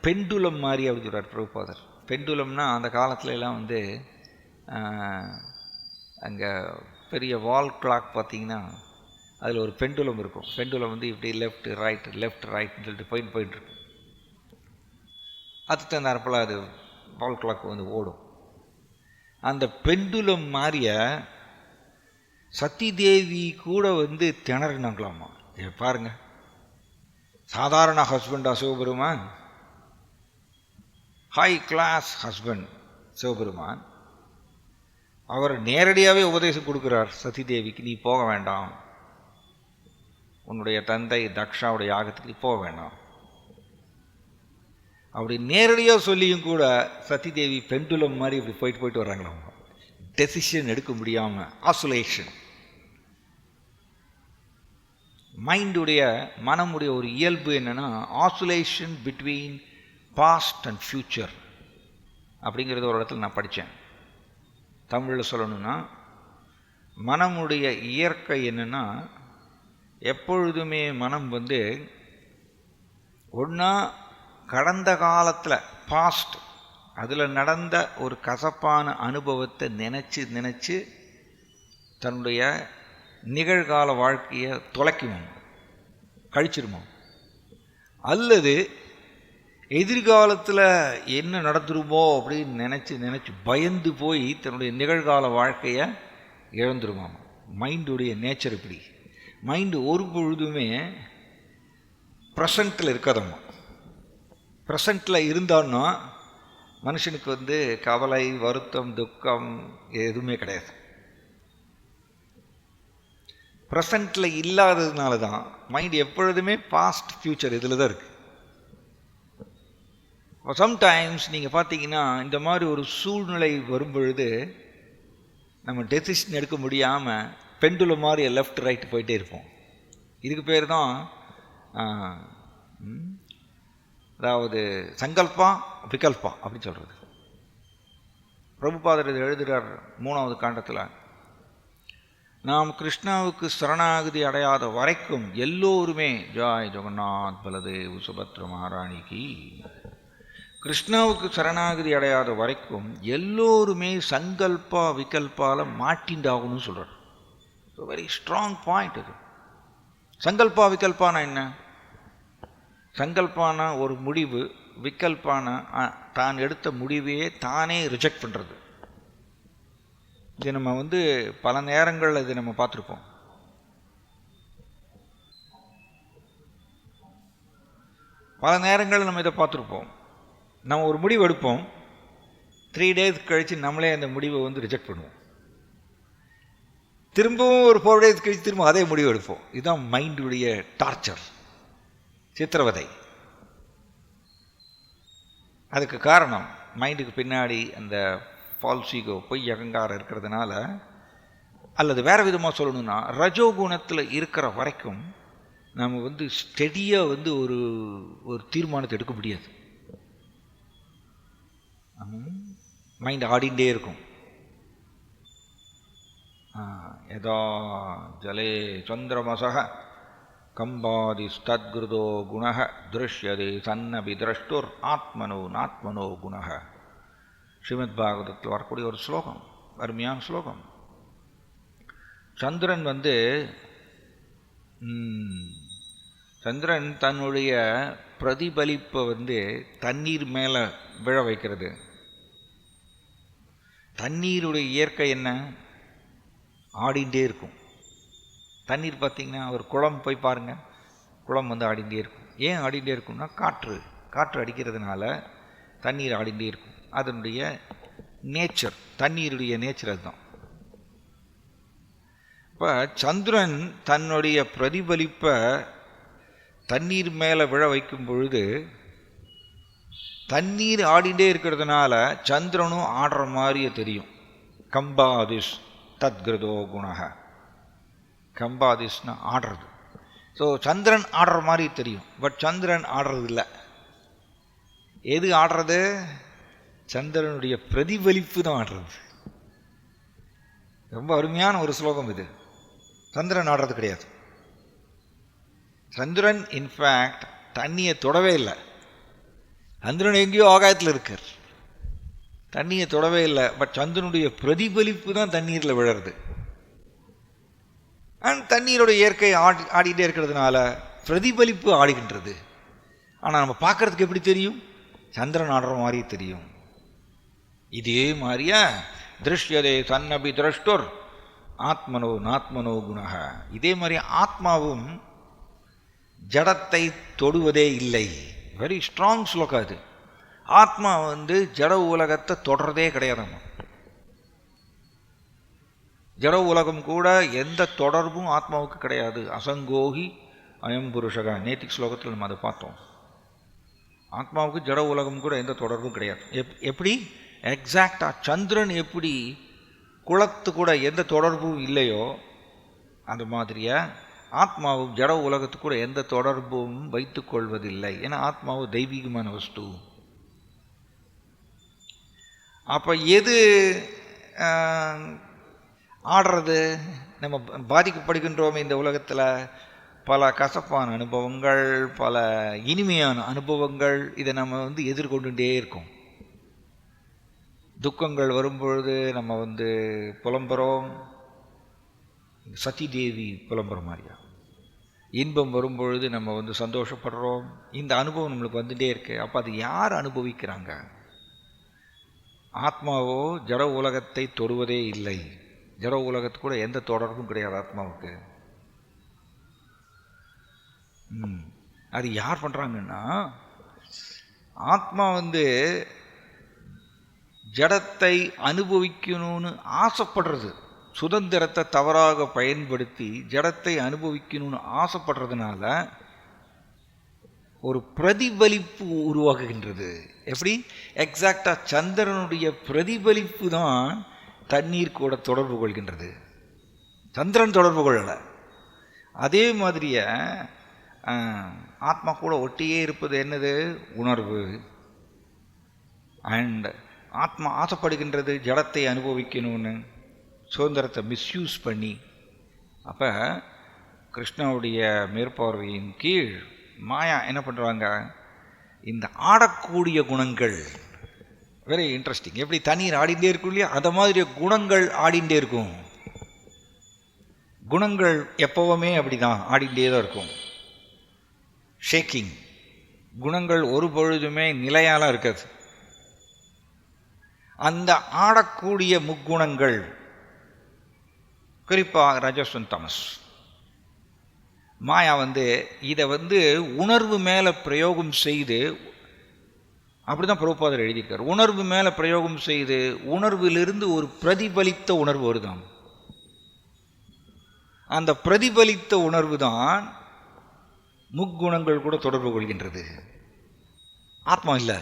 பெண்டுலம் மாதிரி அப்படி சொல்கிறார் பிரபுபாதர். பெண்டுலம்னா அந்த காலத்துல எல்லாம் அங்கே பெரிய வால் கிளாக் பார்த்தீங்கன்னா அதில் ஒரு பெண்டுலம் இருக்கும். பெண்டுலம் இப்படி லெஃப்ட் ரைட்னு சொல்லிட்டு போயிட்டுருக்கு. அதுக்கு தகுந்தாற்போல் அது வால் கிளாக் ஓடும். அந்த பெண்டுலம் மாறிய சத்தி தேவி கூட திணறினாங்களாமா. பாருங்க, சாதாரண ஹஸ்பண்டா Sivaperuman, high class husband Sivaperuman. அவர் நேரடியாகவே உபதேசம் கொடுக்குறார் சதி தேவிக்கு, நீ போக வேண்டாம், உன்னுடைய தந்தை தக்ஷாவுடைய யாகத்துக்கு போக வேண்டாம். அப்படி நேரடியாக சொல்லியும் கூட சதி தேவி பெண்டுலம் மாதிரி இப்படி போயிட்டு வர்றாங்களாம். டெசிஷன் எடுக்க முடியாமல் ஆசோலேஷன். மைண்டுடைய மனமுடைய ஒரு இயல்பு என்னென்னா oscillation between past and future அப்படிங்கிறது ஒரு இடத்துல நான் படித்தேன். தமிழில் சொல்லணும்னா மனமுடைய இயற்கை என்னென்னா எப்பொழுதுமே மனம் ஒன்றா கடந்த காலத்தில் பாஸ்ட் அதில் நடந்த ஒரு கசப்பான அனுபவத்தை நினச்சி தன்னுடைய நிகழ்கால வாழ்க்கையை தொலைக்குமா, கழிச்சிருமா, அல்லது எதிர்காலத்தில் என்ன நடந்துருமோ அப்படின்னு நினச்சி பயந்து போய் தன்னுடைய நிகழ்கால வாழ்க்கையை இழந்துருமாம். மைண்டுடைய நேச்சர் இப்படி. மைண்டு ஒரு பொழுதுமே ப்ரெசண்ட்டில் இருக்காதம்மா. ப்ரெசண்ட்டில் இருந்தான்னா மனுஷனுக்கு கவலை, வருத்தம், துக்கம் எதுவுமே கிடையாது. ப்ரெசண்ட்டில் இல்லாததுனால தான் மைண்டு எப்பொழுதுமே பாஸ்ட் ஃப்யூச்சர் இதில் தான் இருக்குது. சம்டைம்ஸ் நீங்கள் பார்த்தீங்கன்னா இந்த மாதிரி ஒரு சூழ்நிலை வரும்பொழுது நம்ம டெசிஷன் எடுக்க முடியாமல் பெண்டுலம் மாதிரி லெஃப்ட் ரைட்டு போயிட்டே இருப்போம். இதுக்கு பேர் தான் அதாவது சங்கல்பா விகல்பா அப்படின்னு சொல்கிறது. பிரபுபாதர் இது எழுதுகிறார் 3வது காண்டத்தில், நாம் கிருஷ்ணாவுக்கு சரணாகதி அடையாத வரைக்கும் எல்லோருமே ஜாய் ஜெகநாத் பலதேவ் சுபத்ர மகாராணிக்கு, கிருஷ்ணாவுக்கு சரணாகதி அடையாத வரைக்கும் எல்லோருமே சங்கல்பா விகல்பால மாட்டிண்டாகணும்னு சொல்கிறார். ஸோ வெரி ஸ்ட்ராங் பாயிண்ட் அது. சங்கல்பா விகல்பானா என்ன? சங்கல்பானா ஒரு முடிவு, விகல்பானா தான் எடுத்த முடிவையே தானே ரிஜெக்ட் பண்ணுறது. இது நம்ம பல நேரங்களில் இது நம்ம பார்த்துருப்போம். பல நேரங்களில் நம்ம இதை பார்த்துருப்போம். நம்ம ஒரு முடிவு எடுப்போம், 3 days கழித்து நம்மளே அந்த முடிவை ரிஜெக்ட் பண்ணுவோம். திரும்பவும் ஒரு 4 days கழித்து திரும்ப அதே முடிவு எடுப்போம். இதுதான் மைண்டுடைய டார்ச்சர், சித்திரவதை. அதுக்கு காரணம் மைண்டுக்கு பின்னாடி அந்த ஃபால்ஸ் ஈகோ, பொய் அகங்காரம் இருக்கிறதுனால. அல்லது வேறு விதமாக சொல்லணும்னா ரஜோகுணத்தில் இருக்கிற வரைக்கும் நம்ம ஸ்டெடியாக ஒரு தீர்மானத்தை எடுக்க முடியாது. மைண்ட் ஆடிண்டே இருக்கும். யதா ஜலே சந்திரமசக கம்பாதி ஸ்தத்கிருதோ குணஹ திருஷ்யதே சன்னபி திரஷ்டுர் ஆத்மனோ நாத்மனோ குணஹ. ஸ்ரீமத் பாகவதத்தில் வரக்கூடிய ஒரு ஸ்லோகம், அருமையான ஸ்லோகம். சந்திரன் தன்னுடைய பிரதிபலிப்பை தண்ணீர் மேலே விழ வைக்கிறது. தண்ணீருடைய இயற்கை என்ன? ஆடிண்டே இருக்கும். தண்ணீர் பார்த்திங்கன்னா ஒரு குளம் போய் பாருங்கள், குளம் ஆடிண்டே இருக்கும். ஏன் ஆடிண்டே இருக்கும்னா காற்று அடிக்கிறதுனால தண்ணீர் ஆடிண்டே இருக்கும். அதனுடைய நேச்சர், தண்ணீருடைய நேச்சர் அதுதான். இப்போ சந்திரன் தன்னுடைய பிரதிபலிப்பை தண்ணீர் மேலே விழ வைக்கும் பொழுது தண்ணீர் ஆடிண்டே இருக்கிறதுனால சந்திரனும் ஆடுற மாதிரியே தெரியும். கம்பாதிஸ் தத்கிருதோ குணக. கம்பாதிஸ்னா ஆடுறது. ஸோ சந்திரன் ஆடுற மாதிரி தெரியும், பட் சந்திரன் ஆடுறது இல்லை. எது ஆடுறது? சந்திரனுடைய பிரதிபலிப்பு தான் ஆடுறது. ரொம்ப அருமையான ஒரு ஸ்லோகம் இது. சந்திரன் ஆடுறது கிடையாது. சந்திரன் இன்ஃபேக்ட் தண்ணியை தொடவே இல்லை. சந்திரன் எங்கேயோ ஆகாயத்தில் இருக்கார், தண்ணியை தொடவே இல்லை. பட் சந்திரனுடைய பிரதிபலிப்பு தான் தண்ணீரில் விழறது. அண்ட் தண்ணீரோட இயற்கை ஆடிட்டே இருக்கிறதுனால பிரதிபலிப்பு ஆடுகின்றது. ஆனால் நம்ம பார்க்குறதுக்கு எப்படி தெரியும்? சந்திரன் ஆடுற மாதிரி தெரியும். இதே மாதிரியா திருஷ்யதே சன்னபி திரஷ்டுர் ஆத்மனோ நாத்மனோ குணக. இதே மாதிரி ஆத்மாவும் ஜடத்தை தொடுவதே இல்லை. வெரி ஸ்ட்ராங் ஸ்லோகம் அது. ஆத்மா ஜட உலகத்தை தொடர்றதே கிடையாதுமா. ஜட உலகம் கூட எந்த தொடர்பும் ஆத்மாவுக்கு கிடையாது. அசங்கோகி அயம் புருஷக. நேத்திக் ஸ்லோகத்தில் நம்ம அதை பார்த்தோம். ஆத்மாவுக்கு ஜட உலகம் கூட எந்த தொடர்பும் கிடையாது. எப்படி எக்ஸாக்டாக சந்திரன் எப்படி குளத்து கூட எந்த தொடர்பும் இல்லையோ அந்த மாதிரியா ஆத்மாவும் ஜட உலகத்துக்கு கூட எந்த தொடர்பும் வைத்துக் கொள்வதில்லை. ஏன்னா ஆத்மாவும் தெய்வீகமான வஸ்து. அப்போ எது ஆடுறது? நம்ம பாதிக்கப்படுகின்றோம் இந்த உலகத்தில். பல கசப்பான அனுபவங்கள், பல இனிமையான அனுபவங்கள், இதை நம்ம எதிர்கொண்டுட்டே இருக்கோம். துக்கங்கள் வரும்பொழுது நம்ம புலம்புறோம், சதி தேவி புலம்புற மாதிரியா. இன்பம் வரும்பொழுது நம்ம சந்தோஷப்படுறோம். இந்த அனுபவம் நம்மளுக்கு வந்துட்டே இருக்கு. அப்போ அது யார் அனுபவிக்கிறாங்க? ஆத்மாவோ ஜட உலகத்தை தொடுவதே இல்லை. ஜட உலகத்துக்கு கூட எந்த தொடர்பும் கிடையாது ஆத்மாவுக்கு. அது யார் பண்ணுறாங்கன்னா, ஆத்மா ஜடத்தை அனுபவிக்கணும்னு ஆசைப்படுறது, சுதந்திரத்தை தவறாக பயன்படுத்தி ஜடத்தை அனுபவிக்கணும்னு ஆசைப்படுறதுனால ஒரு பிரதிபலிப்பு உருவாகுகின்றது. எப்படி? எக்ஸாக்டாக சந்திரனுடைய பிரதிபலிப்பு தான் தண்ணீர் கூட தொடர்பு கொள்கின்றது. சந்திரன் தொடர்பு கொள்ளலை. அதே மாதிரியே ஆத்மா கூட ஒட்டியே இருப்பது என்னது? உணர்வு. அண்ட் ஆத்மா ஆசைப்படுகின்றது ஜடத்தை அனுபவிக்கணும்னு, சுதந்திரத்தை மிஸ்யூஸ் பண்ணி. அப்போ கிருஷ்ணாவுடைய மேற்பார்வையின் கீழ் மாயா என்ன பண்ணுறாங்க? இந்த ஆடக்கூடிய குணங்கள் வெரி இன்ட்ரெஸ்டிங். எப்படி தண்ணீர் ஆடிண்டே இருக்கும் இல்லையா, அதை மாதிரி குணங்கள் ஆடிண்டே இருக்கும். குணங்கள் எப்பவுமே அப்படிதான் ஆடிண்டே தான் இருக்கும். ஷேக்கிங். குணங்கள் ஒரு பொழுதுமே நிலையாலாம் இருக்காது. அந்த ஆடக்கூடிய முக்குணங்கள், குறிப்பாக ரஜஸ் தமஸ், மாயா இதை உணர்வு மேலே பிரயோகம் செய்து, அப்படிதான் பிரபுபாதர் எழுதியிருக்கார், உணர்வு மேலே பிரயோகம் செய்து உணர்விலிருந்து ஒரு பிரதிபலித்த உணர்வு வருதான். அந்த பிரதிபலித்த உணர்வு தான் முக்குணங்கள் கூட தொடர்பு கொள்கின்றது. ஆத்மா இல்லை.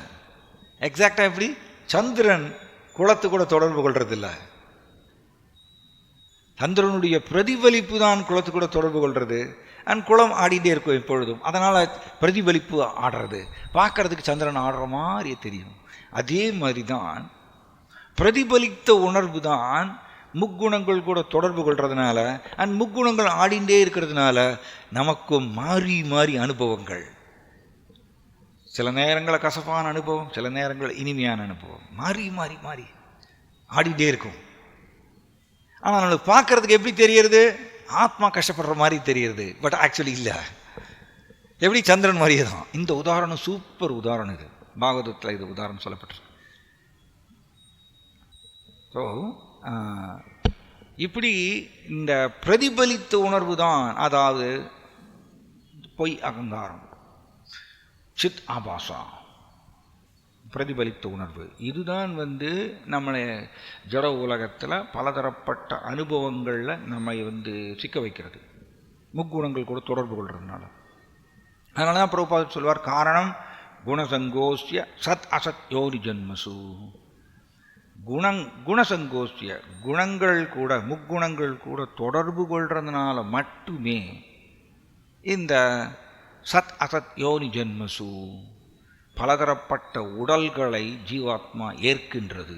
எக்ஸாக்டாக எப்படி? சந்திரன் குளத்து கூட தொடர்பு கொள்றதில்லை. சந்திரனுடைய பிரதிபலிப்பு தான் குளத்து கூட தொடர்பு கொள்வது. அண்ட் குளம் ஆடிட்டே இருக்கும் எப்பொழுதும். அதனால் பிரதிபலிப்பு ஆடுறது, பார்க்கறதுக்கு சந்திரன் ஆடுற மாதிரியே தெரியும். அதே மாதிரி தான் பிரதிபலித்த உணர்வு தான் முக்குணங்கள் கூட தொடர்பு கொள்றதுனால, அண்ட் முக்குணங்கள் ஆடிண்டே இருக்கிறதுனால நமக்கும் மாறி மாறி அனுபவங்கள். சில நேரங்களில் கசப்பான அனுபவம், சில நேரங்களில் இனிமையான அனுபவம், மாறி மாறி மாறி ஆடிட்டே இருக்கும். ஆனால் நம்மளுக்கு பார்க்கறதுக்கு எப்படி தெரியுது? ஆத்மா கஷ்டப்படுற மாதிரி தெரியுது. பட் ஆக்சுவலி இல்லை. எப்படி? சந்திரன் மாதிரியே தான். இந்த உதாரணம் சூப்பர் உதாரணம். இது பாகவதத்தில் இது உதாரணம் சொல்லப்பட்டிருக்கு. ஸோ இப்படி இந்த பிரதிபலித்த உணர்வு தான், அதாவது பொய் அகங்காரம், சித் ஆபாசா, பிரதிபலித்த உணர்வு, இதுதான் நம்மளை ஜட உலகத்தில் பலதரப்பட்ட அனுபவங்களில் நம்மை சிக்க வைக்கிறது. முக்குணங்கள் கூட தொடர்பு கொள்றதுனால. அதனால தான் பிரபுபாதர் சொல்வார், காரணம் குணசங்கோஷ்ய சத் அசத் யோனி ஜன்மசு. குணசங்கோஷ்ய, குணங்கள் கூட முக்குணங்கள் கூட தொடர்பு கொள்றதுனால மட்டுமே இந்த சத் அசத் யோனி ஜன்மசு, பலதரப்பட்ட உடல்களை ஜீவாத்மா ஏற்கின்றது.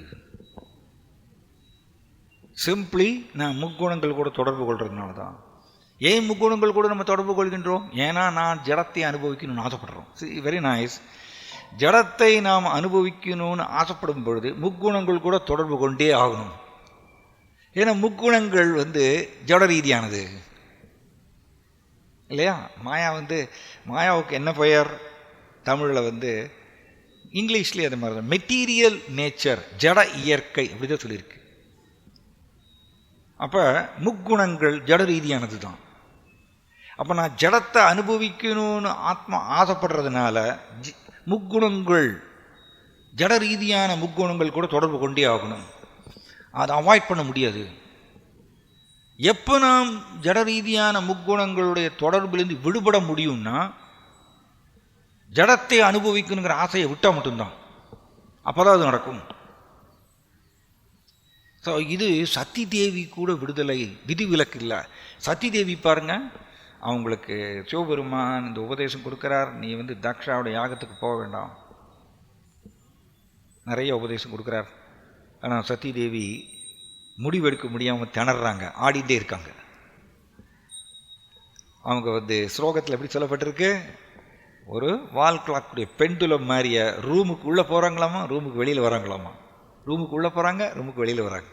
சிம்பிளி நான் முக்குணங்கள் கூட தொடர்பு கொள்றதுனால தான். ஏன் முக்குணங்கள் கூட நம்ம தொடர்பு கொள்கின்றோம்? ஏன்னா நான் ஜடத்தை அனுபவிக்கணும்னு ஆசைப்படுறோம். Very nice. ஜடத்தை நாம் அனுபவிக்கணும்னு ஆசைப்படும் பொழுது முக்குணங்கள் கூட தொடர்பு கொண்டே ஆகணும். ஏன்னா முக்குணங்கள் ஜட ரீதியானது இல்லையா? மாயா மாயாவுக்கு என்ன பெயர்? தமிழில் இங்கிலீஷ்லேயே அது மாதிரி தான், மெட்டீரியல் நேச்சர், ஜட இயற்கை, அப்படிதான் சொல்லியிருக்கு. அப்போ முக்குணங்கள் ஜட ரீதியானது தான். அப்போ நான் ஜடத்தை அனுபவிக்கணும்னு ஆத்மா ஆசைப்படுறதுனால முக்குணங்கள், ஜட ரீதியான முக்குணங்கள் கூட தொடர்பு கொண்டே ஆகணும். அதை அவாய்ட் பண்ண முடியாது. எப்போ நாம் ஜட ரீதியான முக்குணங்களுடைய தொடர்பிலிருந்து விடுபட முடியும்னா, ஜடத்தை அனுபவிக்கணுங்கிற ஆசையை விட்டால் மட்டும்தான். அப்போதான் அது நடக்கும். ஸோ இது சத்தி தேவி கூட விடுதலை விதிவிலக்கு இல்லை. சத்தி தேவி பாருங்க, அவங்களுக்கு சிவபெருமான் இந்த உபதேசம் கொடுக்குறார், நீ தக்ஷாவுடைய யாகத்துக்கு போக வேண்டாம், நிறைய உபதேசம் கொடுக்குறார். ஆனால் சத்தி தேவி முடிவெடுக்க முடியாமல் திணறாங்க, ஆடிட்டே இருக்காங்க. அவங்க ஸ்லோகத்தில் எப்படி சொல்லப்பட்டிருக்கு, ஒரு வால் கிளாக்குடைய பெண்டுலம் மாதிரிய ரூமுக்கு உள்ளே போகிறாங்களாமா, ரூமுக்கு வெளியில் வராங்களாமா, ரூமுக்கு உள்ளே போகிறாங்க, ரூமுக்கு வெளியில் வராங்க.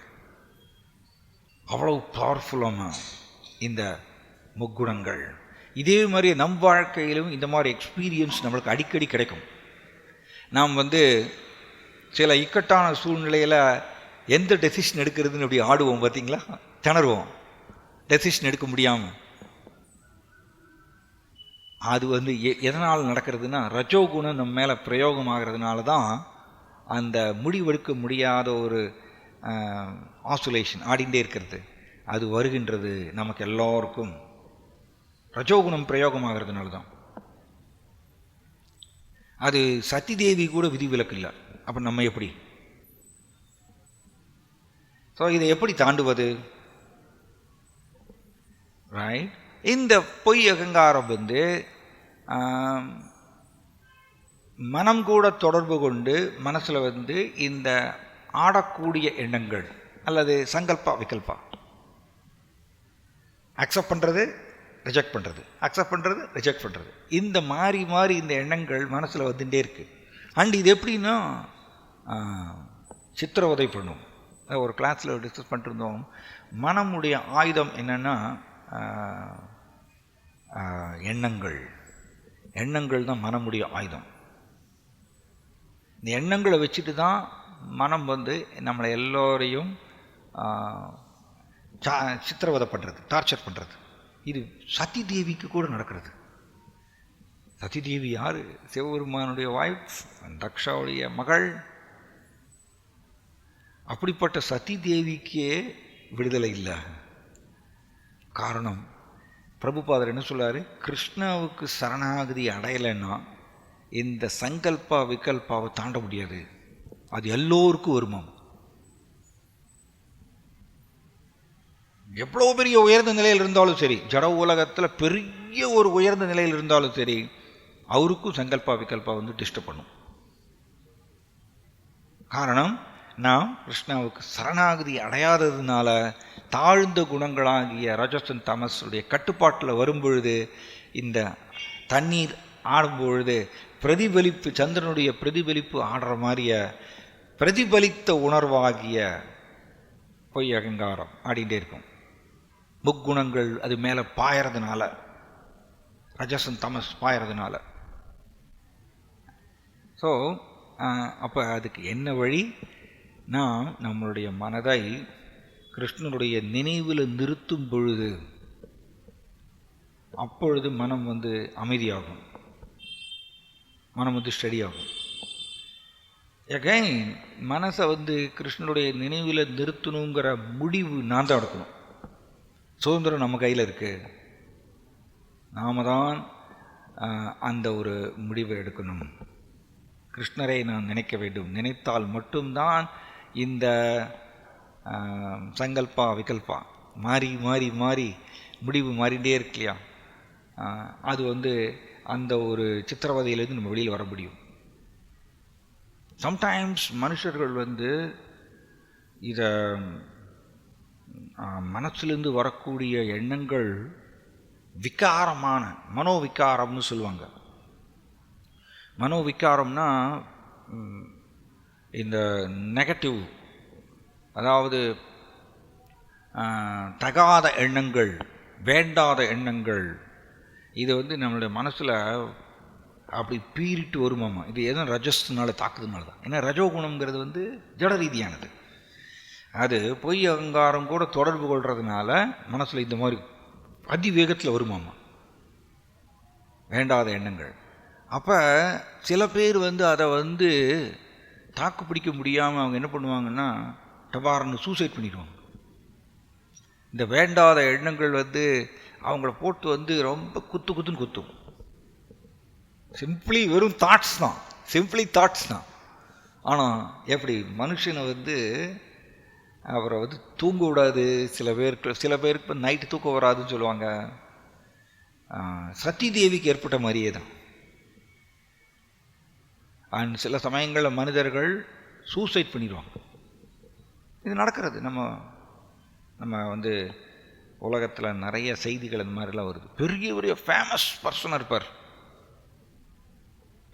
அவ்வளவு பவர்ஃபுல்லாமா இந்த முக்குணங்கள். இதே மாதிரி நம் வாழ்க்கையிலும் இந்த மாதிரி எக்ஸ்பீரியன்ஸ் நம்மளுக்கு அடிக்கடி கிடைக்கும். நாம் சில இக்கட்டான சூழ்நிலையில் எந்த டெசிஷன் எடுக்கிறதுன்னு அப்படி ஆடுவோம் பார்த்தீங்களா, திணறுவோம், டெசிஷன் எடுக்க முடியாமல். அது எதனால் நடக்கிறதுனா ரஜோகுணம் நம்ம மேலே பிரயோகம் ஆகிறதுனால தான் அந்த முடிவெடுக்க முடியாத ஒரு ஆசுலேஷன் ஆடிண்டே இருக்கிறது அது வருகின்றது. நமக்கு எல்லோருக்கும் ரஜோகுணம் பிரயோகமாகிறதுனால தான். அது சத்தி தேவி கூட விதிவிலக்கு இல்லை. அப்போ நம்ம எப்படி? ஸோ இதை எப்படி தாண்டுவது? ரைட். இந்த பொய் அகங்காரம் மனம் கூட தொடர்பு கொண்டு மனசில் இந்த ஆடக்கூடிய எண்ணங்கள் அல்லது சங்கல்பா விகல்பா, அக்செப்ட் பண்ணுறது ரிஜெக்ட் பண்ணுறது, அக்செப்ட் பண்ணுறது ரிஜெக்ட் பண்ணுறது, இந்த மாறி மாறி இந்த எண்ணங்கள் மனசில் வந்துட்டே இருக்குது. அண்ட் இது எப்படின்னா சித்திரவதை பண்ணும். ஒரு கிளாஸில் டிஸ்கஸ் பண்ணிருந்தோம், மனமுடைய ஆயுதம் என்னென்னா எண்ணங்கள். எண்ணங்கள் தான் மனமுடைய ஆயுதம். இந்த எண்ணங்களை வச்சுட்டு தான் மனம் நம்மளை எல்லோரையும் சித்திரவதை பண்ணுறது, டார்ச்சர் பண்ணுறது. இது சத்தி தேவிக்கு கூட நடக்கிறது. சத்தி தேவி யார்? சிவபெருமானுடைய வைஃப், தக்ஷாவுடைய மகள். அப்படிப்பட்ட சத்தி தேவிக்கே விடுதலை இல்லை. காரணம், பிரபுபாதர் என்ன சொல்றாரு, கிருஷ்ணாவுக்கு சரணாகதி அடையலைன்னா இந்த சங்கல்பா விகல்பாவை தாண்ட முடியாது. அது எல்லோருக்கும் வருமாம். எவ்வளோ பெரிய உயர்ந்த நிலையில் இருந்தாலும் சரி, ஜட உலகத்தில் பெரிய ஒரு உயர்ந்த நிலையில் இருந்தாலும் சரி, அவருக்கும் சங்கல்பா விகல்பா டிஸ்டர்ப் பண்ணும். காரணம், நாம் கிருஷ்ணாவுக்கு சரணாகதி அடையாததுனால தாழ்ந்த குணங்களாகிய ரஜசன் தமஸுடைய கட்டுப்பாட்டில் வரும்பொழுது, இந்த தண்ணீர் ஆடும்பொழுது பிரதிபலிப்பு, சந்திரனுடைய பிரதிபலிப்பு ஆடுற மாதிரிய பிரதிபலித்த உணர்வாகிய பொய் அகங்காரம் ஆடிகிட்டே இருக்கும். முக்குணங்கள் அது மேலே பாயறதுனால, ரஜசன் தமஸ் பாயறதுனால. ஸோ அப்போ அதுக்கு என்ன வழி? நாம் நம்மளுடைய மனதை கிருஷ்ணனுடைய நினைவில் நிறுத்தும் பொழுது, அப்பொழுது மனம் அமைதியாகும், மனம் ஸ்டடி ஆகும். எகைன் மனசை கிருஷ்ணனுடைய நினைவில் நிறுத்தணுங்கிற முடிவு நான் தான் எடுக்கணும். சுதந்திரம் நம்ம கையில் இருக்குது. நாம தான் அந்த ஒரு முடிவை எடுக்கணும். கிருஷ்ணரை நான் நினைக்க வேண்டும். நினைத்தால் மட்டும்தான் இந்த சங்கல்பா விகல்பா மாறி மாறி மாறி முடிவு மாறிகிட்டே இருக்கு இல்லையா, அது அந்த ஒரு சித்திரவதையிலேருந்து நம்ம வெளியில் வர முடியும். சம்டைம்ஸ் மனுஷர்கள் இதை மனசிலிருந்து வரக்கூடிய எண்ணங்கள் விகாரமான மனோவிகாரம்னு சொல்லுவாங்க. மனோவிகாரம்னா இந்த நெகட்டிவ், அதாவது தகாத எண்ணங்கள், வேண்டாத எண்ணங்கள், இது நம்மளுடைய மனசில் அப்படி பீறிட்டு வருமாமா. இது எதுவும் ரஜஸ்னால தாக்குதுனால தான். ஏன்னா ரஜோகுணம்ங்கிறது ஜட ரீதியானது. அது பொய் அகங்காரம் கூட தொடர்பு கொள்றதுனால மனசில் இந்த மாதிரி அதிவேகத்தில் வருமாமா வேண்டாத எண்ணங்கள். அப்போ சில பேர் அதை தாக்கு பிடிக்க முடியாமல் அவங்க என்ன பண்ணுவாங்கன்னா, டபார்னு சூசைட் பண்ணிடுவாங்க. இந்த வேண்டாத எண்ணங்கள் அவங்கள போட்டு ரொம்ப குத்துன்னு குத்தும். சிம்பிளி வெறும் தாட்ஸ் தான், சிம்பிளி தாட்ஸ் தான். ஆனால் எப்படி மனுஷனை அவரை தூங்க விடாது. சில பேருக்கு நைட்டு தூக்கம் வராதுன்னு சொல்லுவாங்க. சதி தேவிக்கு ஏற்பட்ட மாதிரியே தான். அண்ட் சில சமயங்களில் மனிதர்கள் சூசைட் பண்ணிடுவாங்க. இது நடக்கிறது. நம்ம வந்து உலகத்தில் நிறைய செய்திகள் இந்த மாதிரிலாம் வருது. பெரிய ஃபேமஸ் பர்சனாக இருப்பார்,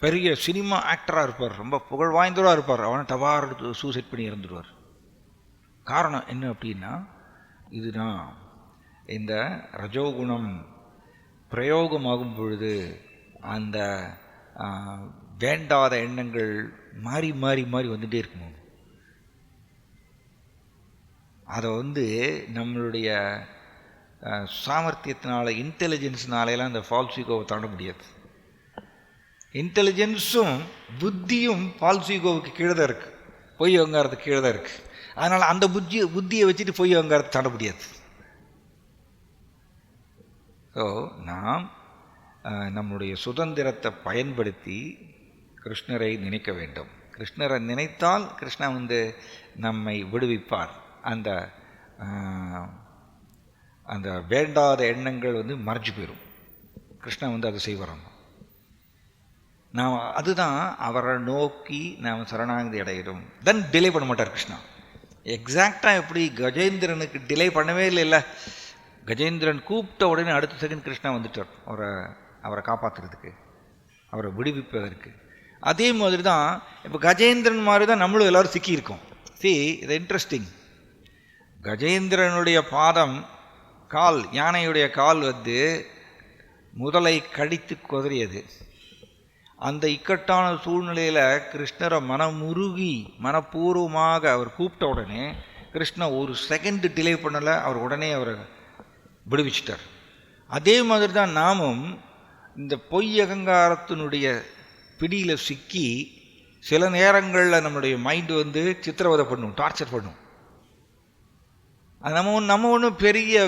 பெரிய சினிமா ஆக்டராக இருப்பார், ரொம்ப புகழ் வாய்ந்தவராக இருப்பார், அவனை டவார் சூசைட் பண்ணி இறந்துடுவார். காரணம் என்ன அப்படின்னா, இதுதான் இந்த ரஜோகுணம் பிரயோகமாகும் பொழுது அந்த வேண்டாத எண்ணங்கள் மாறி மாறி மாறி வந்துகிட்டே இருக்கணும். அதை வந்து நம்மளுடைய சாமர்த்தியத்தினால, இன்டெலிஜென்ஸ்னாலெல்லாம் அந்த ஃபால்ஸ் ஈகோவை தாண்ட முடியாது. இன்டெலிஜென்ஸும் புத்தியும் ஃபால்ஸ் ஈகோவுக்கு கீழே தான் இருக்குது, பொய் அகங்காரத்துக்கு கீழே தான் இருக்குது. அதனால் அந்த புத்தியை வச்சுட்டு பொய் அகங்காரத்தை தாண்ட முடியாது. ஸோ நாம் நம்முடைய சுதந்திரத்தை பயன்படுத்தி கிருஷ்ணரை நினைக்க வேண்டும். கிருஷ்ணரை நினைத்தால் கிருஷ்ணா வந்து நம்மை விடுவிப்பார். அந்த அந்த வேண்டாத எண்ணங்கள் வந்து மறைஞ்சு போயிடும். கிருஷ்ணா வந்து அதை செய்வாராம். நாம் அதுதான் அவரை நோக்கி நாம் சரணாகதி அடையிடும். தென் டிலே பண்ண மாட்டார் கிருஷ்ணா. எக்ஸாக்டாக எப்படி கஜேந்திரனுக்கு டிலே பண்ணவே இல்லை. கஜேந்திரன் கூப்பிட்ட உடனே அடுத்த செகண்ட் கிருஷ்ணா வந்துட்டார் அவரை காப்பாற்றுறதுக்கு, அவரை விடுவிப்பதற்கு. அதே மாதிரி தான் இப்போ கஜேந்திரன் மாதிரி தான் நம்மளும் எல்லோரும் சிக்கியிருக்கோம். இது இன்ட்ரெஸ்டிங். கஜேந்திரனுடைய பாதம், கால், யானையுடைய கால் வந்து முதலை கடித்து குதறியது. அந்த இக்கட்டான சூழ்நிலையில் கிருஷ்ணரை மனமுருகி மனப்பூர்வமாக அவர் கூப்பிட்ட உடனே கிருஷ்ணர் ஒரு செகண்ட் டிலே பண்ணலை, அவர் உடனே அவரை விடுவிச்சிட்டார். அதே மாதிரி தான் நாமும் இந்த பொய் அகங்காரத்தினுடைய பிடியில் சிக்கி சில நேரங்களில் நம்மளுடைய மைண்டு வந்து சித்திரவதை பண்ணும், டார்ச்சர் பண்ணும். அது நம்ம ஒன்றும் பெரிய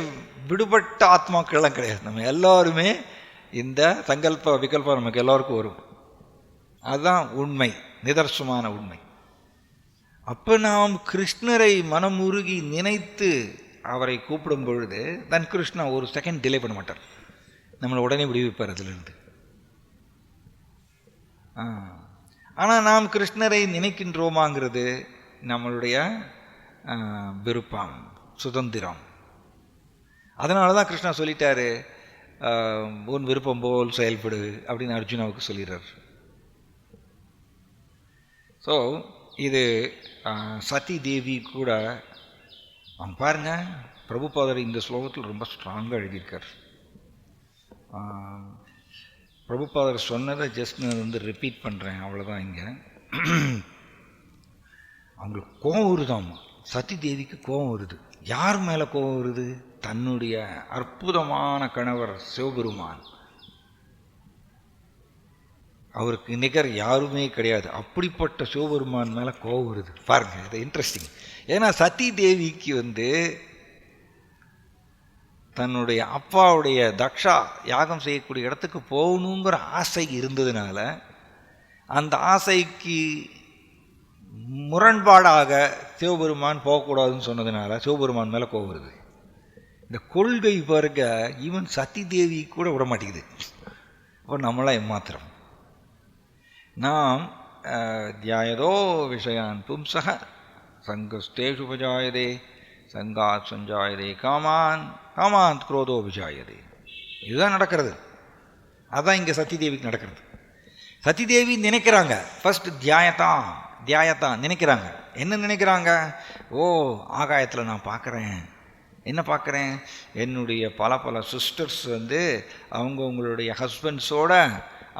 விடுபட்ட ஆத்மாக்கள்லாம் கிடையாது. நம்ம எல்லாருமே இந்த சங்கல்ப விகல்பம் நமக்கு எல்லாருக்கும் வரும். அதுதான் உண்மை, நிதர்சனமான உண்மை. அப்போ நாம் கிருஷ்ணரை மனமுருகி நினைத்து அவரை கூப்பிடும் பொழுது தன் கிருஷ்ணா ஒரு செகண்ட் டிலே பண்ண மாட்டார், நம்மளை உடனே விடுவிப்பார் அதிலிருந்து. ஆனால் நாம் கிருஷ்ணரை நினைக்கின்றோமாங்கிறது நம்மளுடைய விருப்பம், சுதந்திரம். அதனால தான் கிருஷ்ணா சொல்லிட்டாரு, உன் விருப்பம் போல் செயல்படு அப்படின்னு அர்ஜுனாவுக்கு சொல்லிடுறார். ஸோ இது சதி தேவி கூட அவங்க பாருங்கள், பிரபுபாதர் இந்த ஸ்லோகத்தில் ரொம்ப ஸ்ட்ராங்காக எழுதியிருக்கார். பிரபுபாதர் சொன்னதை ஜஸ்ட் நான் வந்து ரிப்பீட் பண்ணுறேன், அவ்வளோதான். இங்கே அவங்களுக்கு கோபம் வருதாம்மா, சதி தேவிக்கு கோபம் வருது. யார் மேலே கோபம் வருது? தன்னுடைய அற்புதமான கணவர் சிவபெருமான், அவருக்கு நிகர் யாருமே கிடையாது. அப்படிப்பட்ட சிவபெருமான் மேலே கோபம் வருது. பாருங்கள், இது இன்ட்ரெஸ்டிங். ஏன்னா சதி தேவிக்கு வந்து தன்னுடைய அப்பாவுடைய தக்ஷா யாகம் செய்யக்கூடிய இடத்துக்கு போகணுங்கிற ஆசை இருந்ததுனால, அந்த ஆசைக்கு முரண்பாடாக சிவபெருமான் போகக்கூடாதுன்னு சொன்னதுனால சிவபெருமான் மேலே கோபம் வருது. இந்த கொள்கை பாருங்க, ஈவன் சதி தேவி கூட விட மாட்டேங்குது. அப்போ நம்மளாம் ஏமாத்திரம். நாம் தியாயதோ விஷயான் பும்சக சங்கஸ்தேஷு உபஜாயதே சங்காத் சஞ்சாயதே காமான் குரோதோ விஜாயதே. இதுதான் நடக்கிறது. அதுதான் இங்கே சதி தேவிக்கு நடக்கிறது. சதி தேவி நினைக்கிறாங்க, ஃபர்ஸ்ட் தியாயத்தான் நினைக்கிறாங்க. என்ன நினைக்கிறாங்க? ஆகாயத்தில் நான் பார்க்குறேன். என்ன பார்க்குறேன்? என்னுடைய பல சிஸ்டர்ஸ் வந்து அவங்களுடைய ஹஸ்பண்ட்ஸோட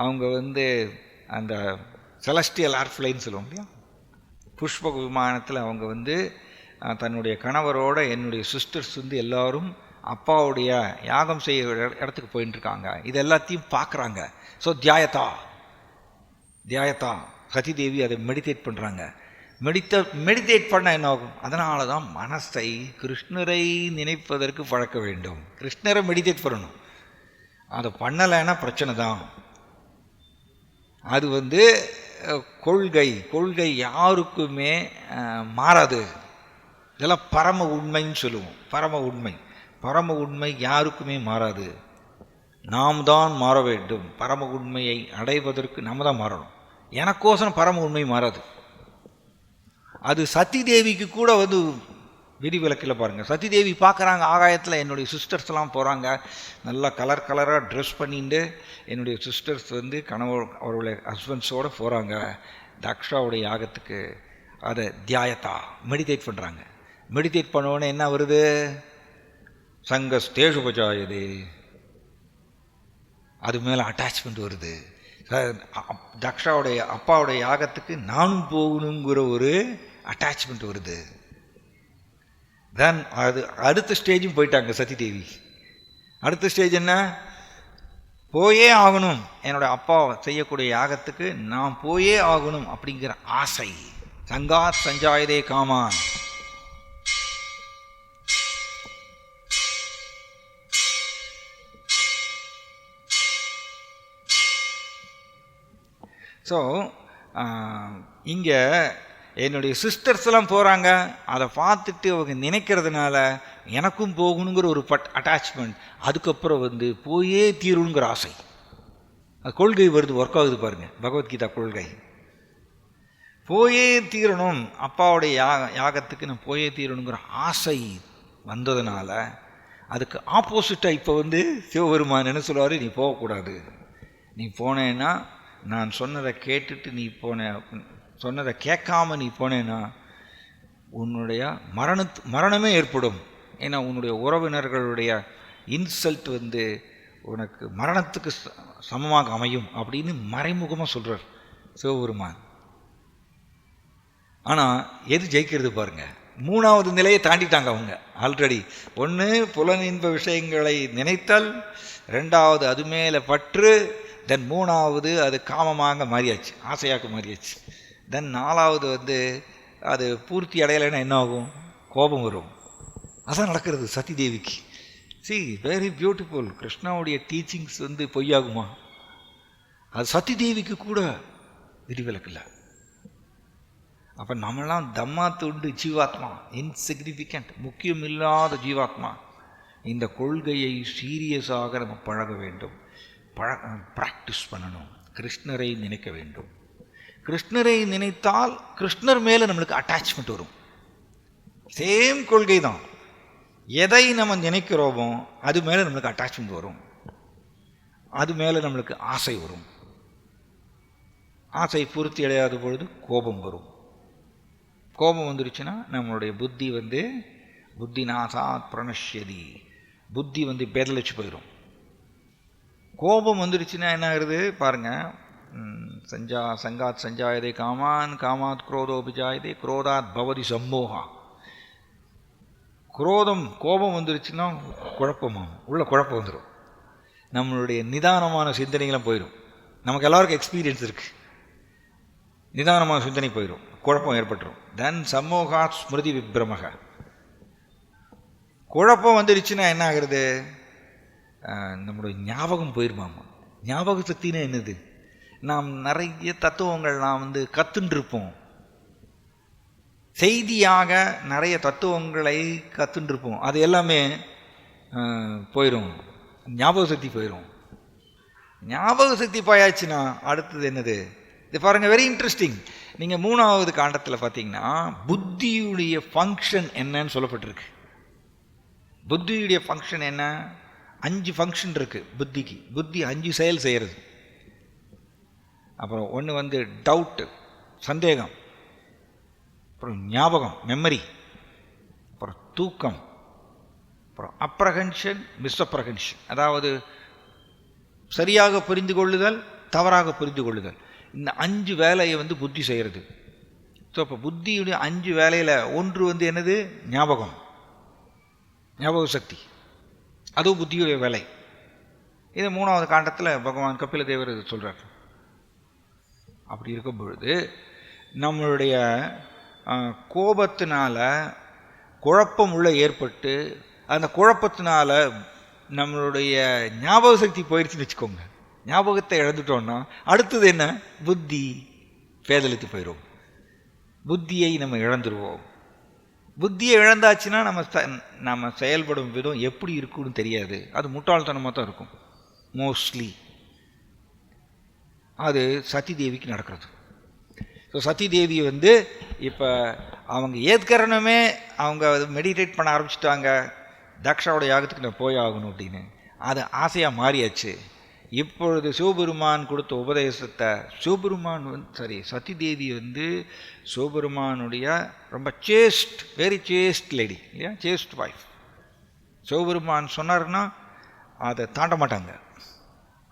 அவங்க வந்து அந்த செலஸ்டியல் ஏர்ஃப்ளைன்னு சொல்லுவோம் இல்லையா, புஷ்ப விமானத்தில் அவங்க வந்து தன்னுடைய கணவரோட என்னுடைய சிஸ்டர்ஸ் வந்து எல்லோரும் அப்பாவுடைய யாகம் செய்ய இடத்துக்கு போயிட்டுருக்காங்க. இது எல்லாத்தையும் பார்க்குறாங்க. ஸோ தியாயத்தா சதி தேவி அதை மெடிடேட் பண்ணுறாங்க. மெடிடேட் பண்ண என்ன ஆகும்? அதனால தான் மனசை கிருஷ்ணரை நினைப்பதற்கு பழக்க வேண்டும். கிருஷ்ணரை மெடிடேட் பண்ணணும். அதை பண்ணலைன்னா பிரச்சனை தான். அது வந்து கொள்கை யாருக்குமே மாறாது. இதெல்லாம் பரம உண்மைன்னு சொல்லுவோம். பரம உண்மை யாருக்குமே மாறாது. நாம் தான் மாற வேண்டும். பரம உண்மையை அடைவதற்கு நம்ம தான் மாறணும். எனக்கோசரம் பரம உண்மை மாறாது. அது சத்தி தேவிக்கு கூட வந்து விதிவிலக்கில் பாருங்கள். சத்தி தேவி பார்க்குறாங்க ஆகாயத்தில், என்னுடைய சிஸ்டர்ஸ்லாம் போகிறாங்க, நல்லா கலர் கலராக ட்ரெஸ் பண்ணிட்டு என்னுடைய சிஸ்டர்ஸ் வந்து அவருடைய ஹஸ்பண்ட்ஸோடு போகிறாங்க தக்ஷாவுடைய யாகத்துக்கு. அதை தியாயத்தா மெடிடேட் பண்ணுறாங்க. மெடிடேட் பண்ணோன்னே என்ன வருது? சங்கஸ்தேஷு பஜாயது, அது மேலே அட்டாச்மெண்ட் வருது. தக்ஷாவுடைய அப்பாவுடைய யாகத்துக்கு நானும் போகணுங்கிற ஒரு அட்டாச்மெண்ட் வருது. தென் அது அடுத்த ஸ்டேஜும் போயிட்டாங்க சதி தேவி. அடுத்த ஸ்டேஜ் என்ன? போயே ஆகணும், என்னோட அப்பா செய்யக்கூடிய யாகத்துக்கு நான் போயே ஆகணும் அப்படிங்கிற ஆசை. சங்காத் சஞ்சாயதே காமான். ஸோ இங்கே என்னுடைய சிஸ்டர்ஸ் எல்லாம் போகிறாங்க, அதை பார்த்துட்டு அவங்க நினைக்கிறதுனால எனக்கும் போகணுங்கிற ஒரு அட்டாச்மெண்ட். அதுக்கப்புறம் வந்து போயே தீரணுங்கிற ஆசை. அது கொள்கை வருது, ஒர்க் ஆகுது பாருங்கள். பகவத்கீதா கொள்கை போயே தீரணும், அப்பாவுடைய யாகத்துக்கு நான் போயே தீரணுங்கிற ஆசை வந்ததுனால அதுக்கு ஆப்போசிட்டாக இப்போ வந்து சிவபெருமான் என்ன சொல்லுவார்? நீ போகக்கூடாது. நீ போனேன்னா, நான் சொன்னதை கேட்டுட்டு நீ சொன்னதை கேட்காம நீ போனேன்னா உன்னுடைய மரணமே ஏற்படும். ஏன்னா உன்னுடைய உறவினர்களுடைய இன்சல்ட் வந்து உனக்கு மரணத்துக்கு சமமாக அமையும் அப்படின்னு மறைமுகமாக சொல்கிறார் சிவபெருமான். ஆனால் எது ஜெயிக்கிறது பாருங்கள்? மூணாவது நிலையை தாண்டிட்டாங்க அவங்க ஆல்ரெடி. ஒன்று புலனின்ப விஷயங்களை நினைத்தல், ரெண்டாவது அது மேலே பற்று, தென் மூணாவது அது காமமாக மாறியாச்சு, ஆசையாக்க மாறியாச்சு. தென் நாலாவது வந்து அது பூர்த்தி அடையலைன்னா என்ன ஆகும்? கோபம் வரும். அதான் நடக்கிறது சதி தேவிக்கு. See very beautiful. கிருஷ்ணாவுடைய டீச்சிங்ஸ் வந்து பொய்யாகுமா? அது சதி தேவிக்கு கூட விதிவிலக்கில்ல. அப்போ நம்மளாம் தம்மா துண்டு ஜீவாத்மா, இன்சிக்னிஃபிகண்ட், முக்கியம் இல்லாத ஜீவாத்மா. இந்த கொள்கையை சீரியஸாக நம்ம பழக வேண்டும், ப்ராக்டிஸ் பண்ணணும். கிருஷ்ணரை நினைக்க வேண்டும். கிருஷ்ணரை நினைத்தால் கிருஷ்ணர் மேலே நம்மளுக்கு அட்டாச்மெண்ட் வரும். சேம் கொள்கை தான். எதை நம்ம நினைக்கிறோமோ அது மேலே நம்மளுக்கு அட்டாச்மெண்ட் வரும், அது மேலே நம்மளுக்கு ஆசை வரும். ஆசை பூர்த்தி அடையாத பொழுது கோபம் வரும். கோபம் வந்துருச்சுன்னா நம்மளுடைய புத்தி வந்து புத்தி நாசாத் பிரணஷ்யதி, புத்தி வந்து பேதலிச்சு போயிடும். கோபம் வந்துருச்சுன்னா என்ன ஆகுது பாருங்கள்? சங்காத் சஞ்சாயதே காமான், காமாத் குரோதோபிஜாயதே, குரோதாத் பவதி சம்மோகா. கோபம் வந்துருச்சுன்னா குழப்பமாகும், உள்ள குழப்பம் வந்துடும். நம்மளுடைய நிதானமான சிந்தனைகளும் போயிடும். நமக்கு எல்லாருக்கும் எக்ஸ்பீரியன்ஸ் இருக்குது. நிதானமான சிந்தனை போயிடும், குழப்பம் ஏற்பட்டுரும். தென் சம்மோகாத் ஸ்மிருதி விப்ரமக. குழப்பம் வந்துருச்சுன்னா என்ன ஆகுறது? நம்மளுடைய ஞாபகம் போயிருமாமா. ஞாபக சக்தினா என்னது? நாம் நிறைய தத்துவங்கள் நாம் வந்து கற்றுருப்போம், செய்தியாக நிறைய தத்துவங்களை கற்றுருப்போம். அது எல்லாமே போயிடும், ஞாபக சக்தி போயிடும். ஞாபக சக்தி போயாச்சுன்னா அடுத்தது என்னது? இது பாருங்கள், வெரி இன்ட்ரெஸ்டிங். நீங்கள் 3வது காண்டத்தில் பார்த்தீங்கன்னா புத்தியுடைய ஃபங்க்ஷன் என்னன்னு சொல்லப்பட்டிருக்கு. புத்தியுடைய ஃபங்க்ஷன் என்ன? 5 ஃபங்க்ஷன் இருக்குது புத்திக்கு. புத்தி 5 செயல் செய்கிறது. அப்புறம் ஒன்று வந்து டவுட்டு, சந்தேகம், அப்புறம் ஞாபகம், மெமரி, அப்புறம் தூக்கம், அப்புறம் அப்ரஹென்ஷன், மிஸ்அப்ரஹென்ஷன், அதாவது சரியாக புரிந்து கொள்ளுதல், தவறாக புரிந்து கொள்ளுதல். இந்த 5 வேலையை வந்து புத்தி செய்கிறது. ஸோ இப்போ புத்தியுடைய 5 வேலையில் ஒன்று வந்து என்னது? ஞாபகம், ஞாபக சக்தி. அதுவும் புத்தியுடைய வேலை. இது 3வது காண்டத்தில் பகவான் கபில தேவர் சொல்கிறார். அப்படி இருக்கும் பொழுது நம்மளுடைய கோபத்தினால குழப்பம் உள்ள ஏற்பட்டு, அந்த குழப்பத்தினால நம்மளுடைய ஞாபக சக்தி போயிடுச்சுன்னு வச்சுக்கோங்க. ஞாபகத்தை இழந்துட்டோன்னா அடுத்தது என்ன? புத்தி பேதலித்து போயிடும். புத்தியை நம்ம இழந்துருவோம். புத்தியை இழந்தாச்சுன்னா நம்ம செயல்படும் விதம் எப்படி இருக்குன்னு தெரியாது. அது முட்டாள்தனமாக தான் இருக்கும். மோஸ்ட்லி அது சதி தேவிக்கு நடக்கிறது. ஸோ சதி தேவி வந்து இப்போ அவங்க ஏற்கனவே அவங்க மெடிடேட் பண்ண ஆரம்பிச்சிட்டாங்க, தக்ஷாவோட யாகத்துக்கு நான் போய் ஆகணும் அப்படின்னு. அது ஆசையாக மாறியாச்சு. இப்பொழுது சிவபெருமான் கொடுத்த உபதேசத்தை சிவபெருமான் சதி தேவி வந்து சிவபெருமானுடைய ரொம்ப சேஸ்ட், வெரி சேஸ்ட் லேடி இல்லையா, சேஸ்ட் வைஃப். சிவபெருமான் சொன்னார்னா அதை தாண்ட மாட்டாங்க.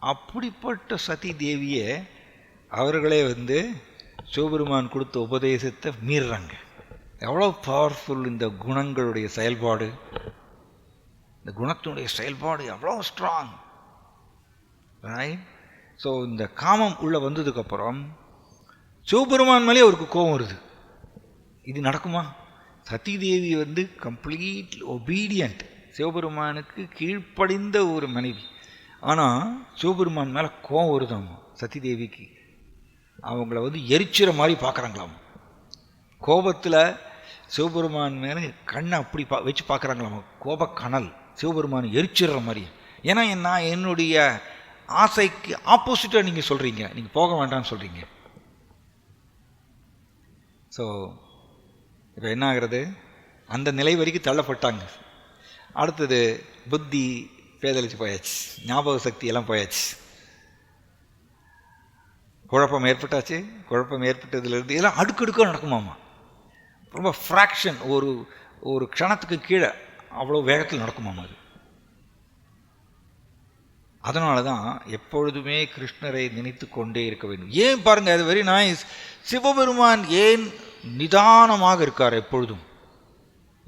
அப்படிப்பட்ட சதி தேவியை அவர்களே வந்து சிவபெருமான் கொடுத்த உபதேசத்தை மீறுறாங்க. எவ்வளோ பவர்ஃபுல் இந்த குணங்களுடைய செயல்பாடு, இந்த குணத்தினுடைய செயல்பாடு எவ்வளோ ஸ்ட்ராங், ரைட்? ஸோ இந்த காமம் உள்ளே வந்ததுக்கப்புறம் சிவபெருமான் மேலே அவருக்கு கோபம் வருது. இது நடக்குமா? சதி தேவி வந்து கம்ப்ளீட் ஒபீடியன்ட், சிவபெருமானுக்கு கீழ்ப்படிந்த ஒரு மனைவி. ஆனால் சிவபெருமான் மேலே கோபம் வருதாமா சதி தேவிக்கு. அவங்கள வந்து எரிச்சிற மாதிரி பார்க்குறாங்களாம். கோபத்தில் சிவபெருமான் மேலே கண்ணை அப்படி வச்சு பார்க்குறாங்களாம், கோபக்கணல் சிவபெருமான் எரிச்சிடுற மாதிரி. ஏன்னா நான் என்னுடைய ஆசைக்கு ஆப்போசிட்டாக நீங்கள் சொல்கிறீங்க, நீங்கள் போக வேண்டாம்னு சொல்கிறீங்க. ஸோ இப்போ என்ன ஆகிறது, அந்த நிலை வரைக்கும் தள்ளப்பட்டாங்க. அடுத்தது புத்தி பேதலிச்சு போயாச்சு, ஞாபக சக்தி எல்லாம் போயாச்சு, குழப்பம் ஏற்பட்டாச்சு. குழப்பம் ஏற்பட்டதுலேருந்து இதெல்லாம் அடுக்கடுக்காக நடக்குமாமா. ரொம்ப ஃப்ராக்ஷன், ஒரு க்ஷணத்துக்கு கீழே அவ்வளோ வேகத்தில் நடக்குமாமா அது. அதனால தான் எப்பொழுதுமே கிருஷ்ணரை நினைத்து கொண்டே இருக்க வேண்டும். ஏன் பாருங்கள், அது வெரி நைஸ். சிவபெருமான் ஏன் நிதானமாக இருக்கார் எப்பொழுதும்?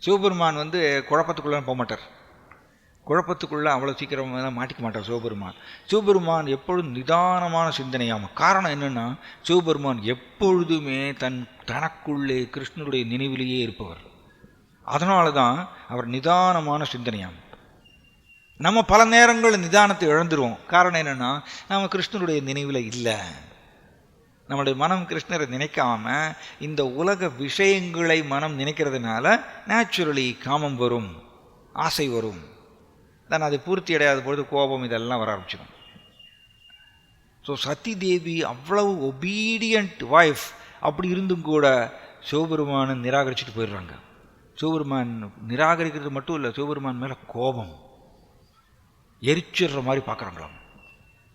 சிவபெருமான் வந்து குழப்பத்துக்குள்ளே போக மாட்டார், குழப்பத்துக்குள்ளே அவ்வளோ சீக்கிரமாக மாட்டிக்க மாட்டார் சிவபெருமான். சிவபெருமான் எப்பொழுதும் நிதானமான சிந்தனையாகும். காரணம் என்னென்னா, சிவபெருமான் எப்பொழுதுமே தனக்குள்ளே கிருஷ்ணனுடைய நினைவிலேயே இருப்பவர். அதனால தான் அவர் நிதானமான சிந்தனையாகும். நம்ம பல நேரங்கள் நிதானத்தை இழந்துருவோம். காரணம் என்னென்னா, நம்ம கிருஷ்ணனுடைய நினைவில் இல்லை. நம்மளுடைய மனம் கிருஷ்ணரை நினைக்காம இந்த உலக விஷயங்களை மனம் நினைக்கிறதுனால நேச்சுரலி காமம் வரும், ஆசை வரும். தான் அது பூர்த்தி அடையாத பொழுது கோபம் இதெல்லாம் வர ஆரம்பிச்சிடும். ஸோ சதி தேவி அவ்வளவு ஒபீடியன்ட் வைஃப், அப்படி இருந்தும் கூட சிவபெருமானை நிராகரிச்சுட்டு போயிடுறாங்க. சிவபெருமான் நிராகரிக்கிறது மட்டும் இல்லை, சிவபெருமான் மேலே கோபம் எரிச்சிடுற மாதிரி பார்க்குறாங்களாம்.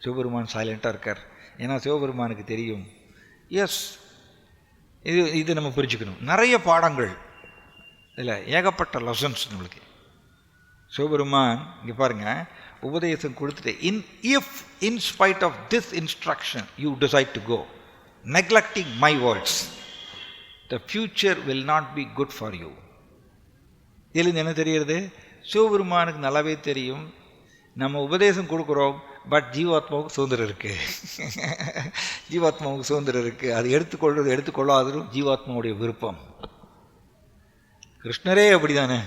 சிவபெருமான் சைலண்ட்டாக இருக்கார். ஏன்னா சிவபெருமானுக்கு தெரியும். எஸ், இது நம்ம புரிஞ்சுக்கணும். நிறைய பாடங்கள் இல்லை, ஏகப்பட்ட லெசன்ஸ் நம்மளுக்கு. சிவபெருமான் இங்கே பாருங்கள், உபதேசம் கொடுத்துட்டு in spite of this instruction you decide to go neglecting my words, the future will not be good for you. இதுலேருந்து என்ன தெரிகிறது? சிவபெருமானுக்கு நல்லாவே தெரியும் நம்ம உபதேசம் கொடுக்குறோம், பட் ஜீவாத்மாவுக்கு சுதந்திரம் இருக்குது. ஜீவாத்மாவுக்கு சுதந்திரம் இருக்குது. அது எடுத்துக்கொள்ளாததும் ஜீவாத்மாவுடைய விருப்பம். கிருஷ்ணரே அப்படி தானே,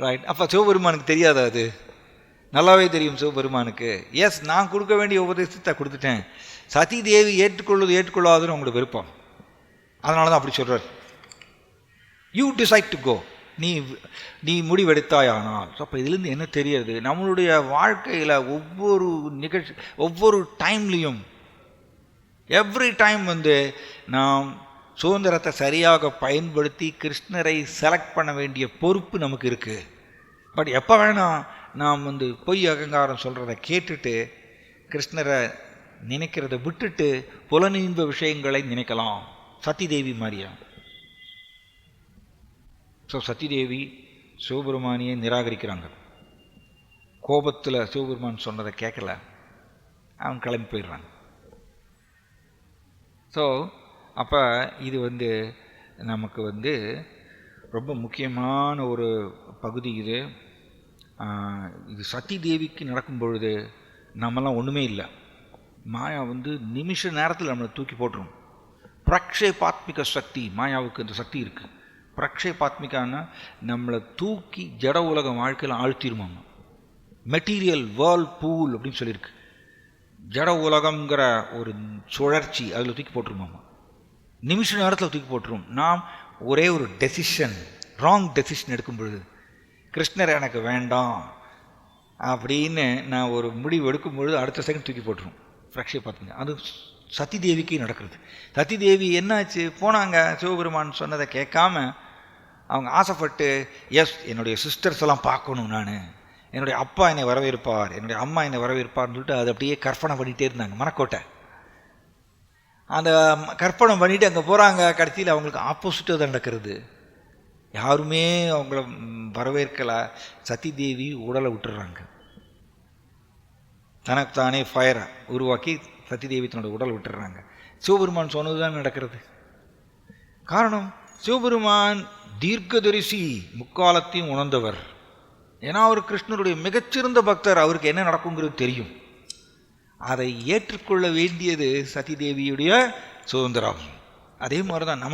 ரைட்? அப்போ சிவபெருமானுக்கு தெரியாதா? அது நல்லாவே தெரியும் சிவபெருமானுக்கு. எஸ், நான் கொடுக்க வேண்டிய உபதேசத்தை கொடுத்துட்டேன். சதி தேவி ஏற்றுக்கொள்ளாததுன்னு அவங்களோட விருப்பம். அதனால தான் அப்படி சொல்கிறார். யூ டிசைட் டு கோ, நீ முடிவெடுத்தாயானால். ஸோ அப்போ இதுலேருந்து என்ன தெரியாது? நம்மளுடைய வாழ்க்கையில் ஒவ்வொரு நிகழ்ச்சி, ஒவ்வொரு டைம்லேயும், எவ்ரி டைம் வந்து நாம் சுதந்திரத்தை சரியாக பயன்படுத்தி கிருஷ்ணரை செலக்ட் பண்ண வேண்டிய பொறுப்பு நமக்கு இருக்குது. பட் எப்போ வேணால் நாம் வந்து பொய் அகங்காரம் சொல்கிறத கேட்டுட்டு கிருஷ்ணரை நினைக்கிறத விட்டுட்டு புலனின்ப விஷயங்களை நினைக்கலாம், சதி தேவி மாதிரியா. ஸோ சதி தேவி சிவபெருமானியை நிராகரிக்கிறாங்க. கோபத்தில் சிவபெருமான் சொன்னதை கேட்கல, அவங்க கிளம்பி போயிடுறாங்க. ஸோ அப்போ இது வந்து நமக்கு வந்து ரொம்ப முக்கியமான ஒரு பகுதி. இது சதி தேவிக்கு நடக்கும் பொழுது நம்மலாம் ஒன்றுமே இல்லை. மாயா வந்து நிமிஷ நேரத்தில் நம்மளை தூக்கி போட்டுரும். பிரக்ஷேபாத்மிக சக்தி மாயாவுக்கு இந்த சக்தி இருக்குது. பிரக்ஷேபாத்மிகான்னா நம்மளை தூக்கி ஜட உலக வாழ்க்கையில் ஆழ்த்திடுமாங்க. மெட்டீரியல் வேர்ல் பூல் அப்படின்னு சொல்லியிருக்கு. ஜட உலகங்கிற ஒரு சுழற்சி அதில் தூக்கி போட்டுருமாமா. நிமிஷ நேரத்தில் தூக்கி போட்டுரும். நாம் ஒரே ஒரு டெசிஷன், ராங் டெசிஷன் எடுக்கும் பொழுது, கிருஷ்ணர் எனக்கு வேண்டாம், அப்படின்னு நான் ஒரு முடிவு எடுக்கும் பொழுது அடுத்த செகண்ட் தூக்கி போட்டுரும். ஃப்ரக்ஷியை பார்த்துங்க. அது சதி தேவிக்கு நடக்கிறது. சதி தேவி என்னாச்சு, போனாங்க சிவபெருமான் சொன்னதை கேட்காம அவங்க ஆசைப்பட்டு, எஸ் என்னுடைய சிஸ்டர்ஸ் எல்லாம் பார்க்கணும், நான் என்னுடைய அப்பா என்னை வரவேற்பார், என்னுடைய அம்மா என்னை வரவேற்பார்னு சொல்லிட்டு அது அப்படியே கற்பனை பண்ணிகிட்டே இருந்தாங்க. மனக்கோட்டை அந்த கற்பனை பண்ணிவிட்டு அங்கே போகிறாங்க. கடைசியில் அவங்களுக்கு ஆப்போசிட்டாக தான் நடக்கிறது. யாருமே அவங்கள வரவேற்கலை. சதி தேவி உடலை விட்டுறாங்க. தனக்குத்தானே ஃபயரை உருவாக்கி சதி தேவி தன்னோட உடலை விட்டுறாங்க. சிவபெருமான் சொன்னது தான் நடக்கிறது. காரணம், சிவபெருமான் தீர்க்கதரிசி, முக்காலத்தையும் உணர்ந்தவர். ஏன்னா அவர் கிருஷ்ணருடைய மிகச்சிறந்த பக்தர். அவருக்கு என்ன நடக்குங்கிறது தெரியும். அதை ஏற்றுக்கொள்ள வேண்டியது சதி தேவியுடைய சுதந்திரம். அதே மாதிரி தான்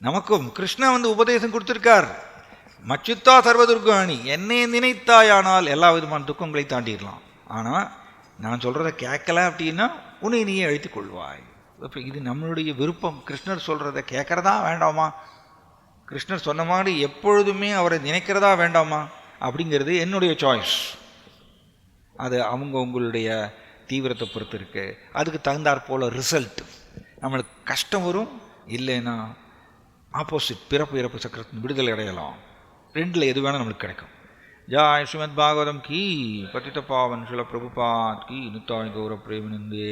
நமக்கும் கிருஷ்ணா உபதேசம் கொடுத்துருக்கார். மச்சுத்தா சர்வதுர்காணி, என்னை நினைத்தாயானால் எல்லா விதமான துக்கங்களை தாண்டிடலாம். ஆனால் நான் சொல்கிறத கேட்கல அப்படின்னா உன்னை நீயே அழைத்துக் கொள்வாய். இப்போ இது நம்மளுடைய விருப்பம். கிருஷ்ணர் சொல்கிறத கேட்குறதா வேண்டாமா, கிருஷ்ணர் சொன்ன மாதிரி எப்பொழுதுமே அவரை நினைக்கிறதா வேண்டாமா அப்படிங்கிறது என்னுடைய சாய்ஸ். அது உங்களுடைய தீவிரத்தை பொறுத்து இருக்குது. அதுக்கு தகுந்தாற் போல் ரிசல்ட். நம்மளுக்கு கஷ்டம் வரும், இல்லைன்னா ஆப்போசிட் பிறப்பு இறப்பு சக்கரத்தின் விடுதலை அடையலாம். ரெண்டில் எது வேணால் நம்மளுக்கு கிடைக்கும். ஜாய் ஸ்ரீமத் பாகவதம் கீ, பतित पावन श्रील प्रभुपाद की, निताय गौर प्रेमानंदे.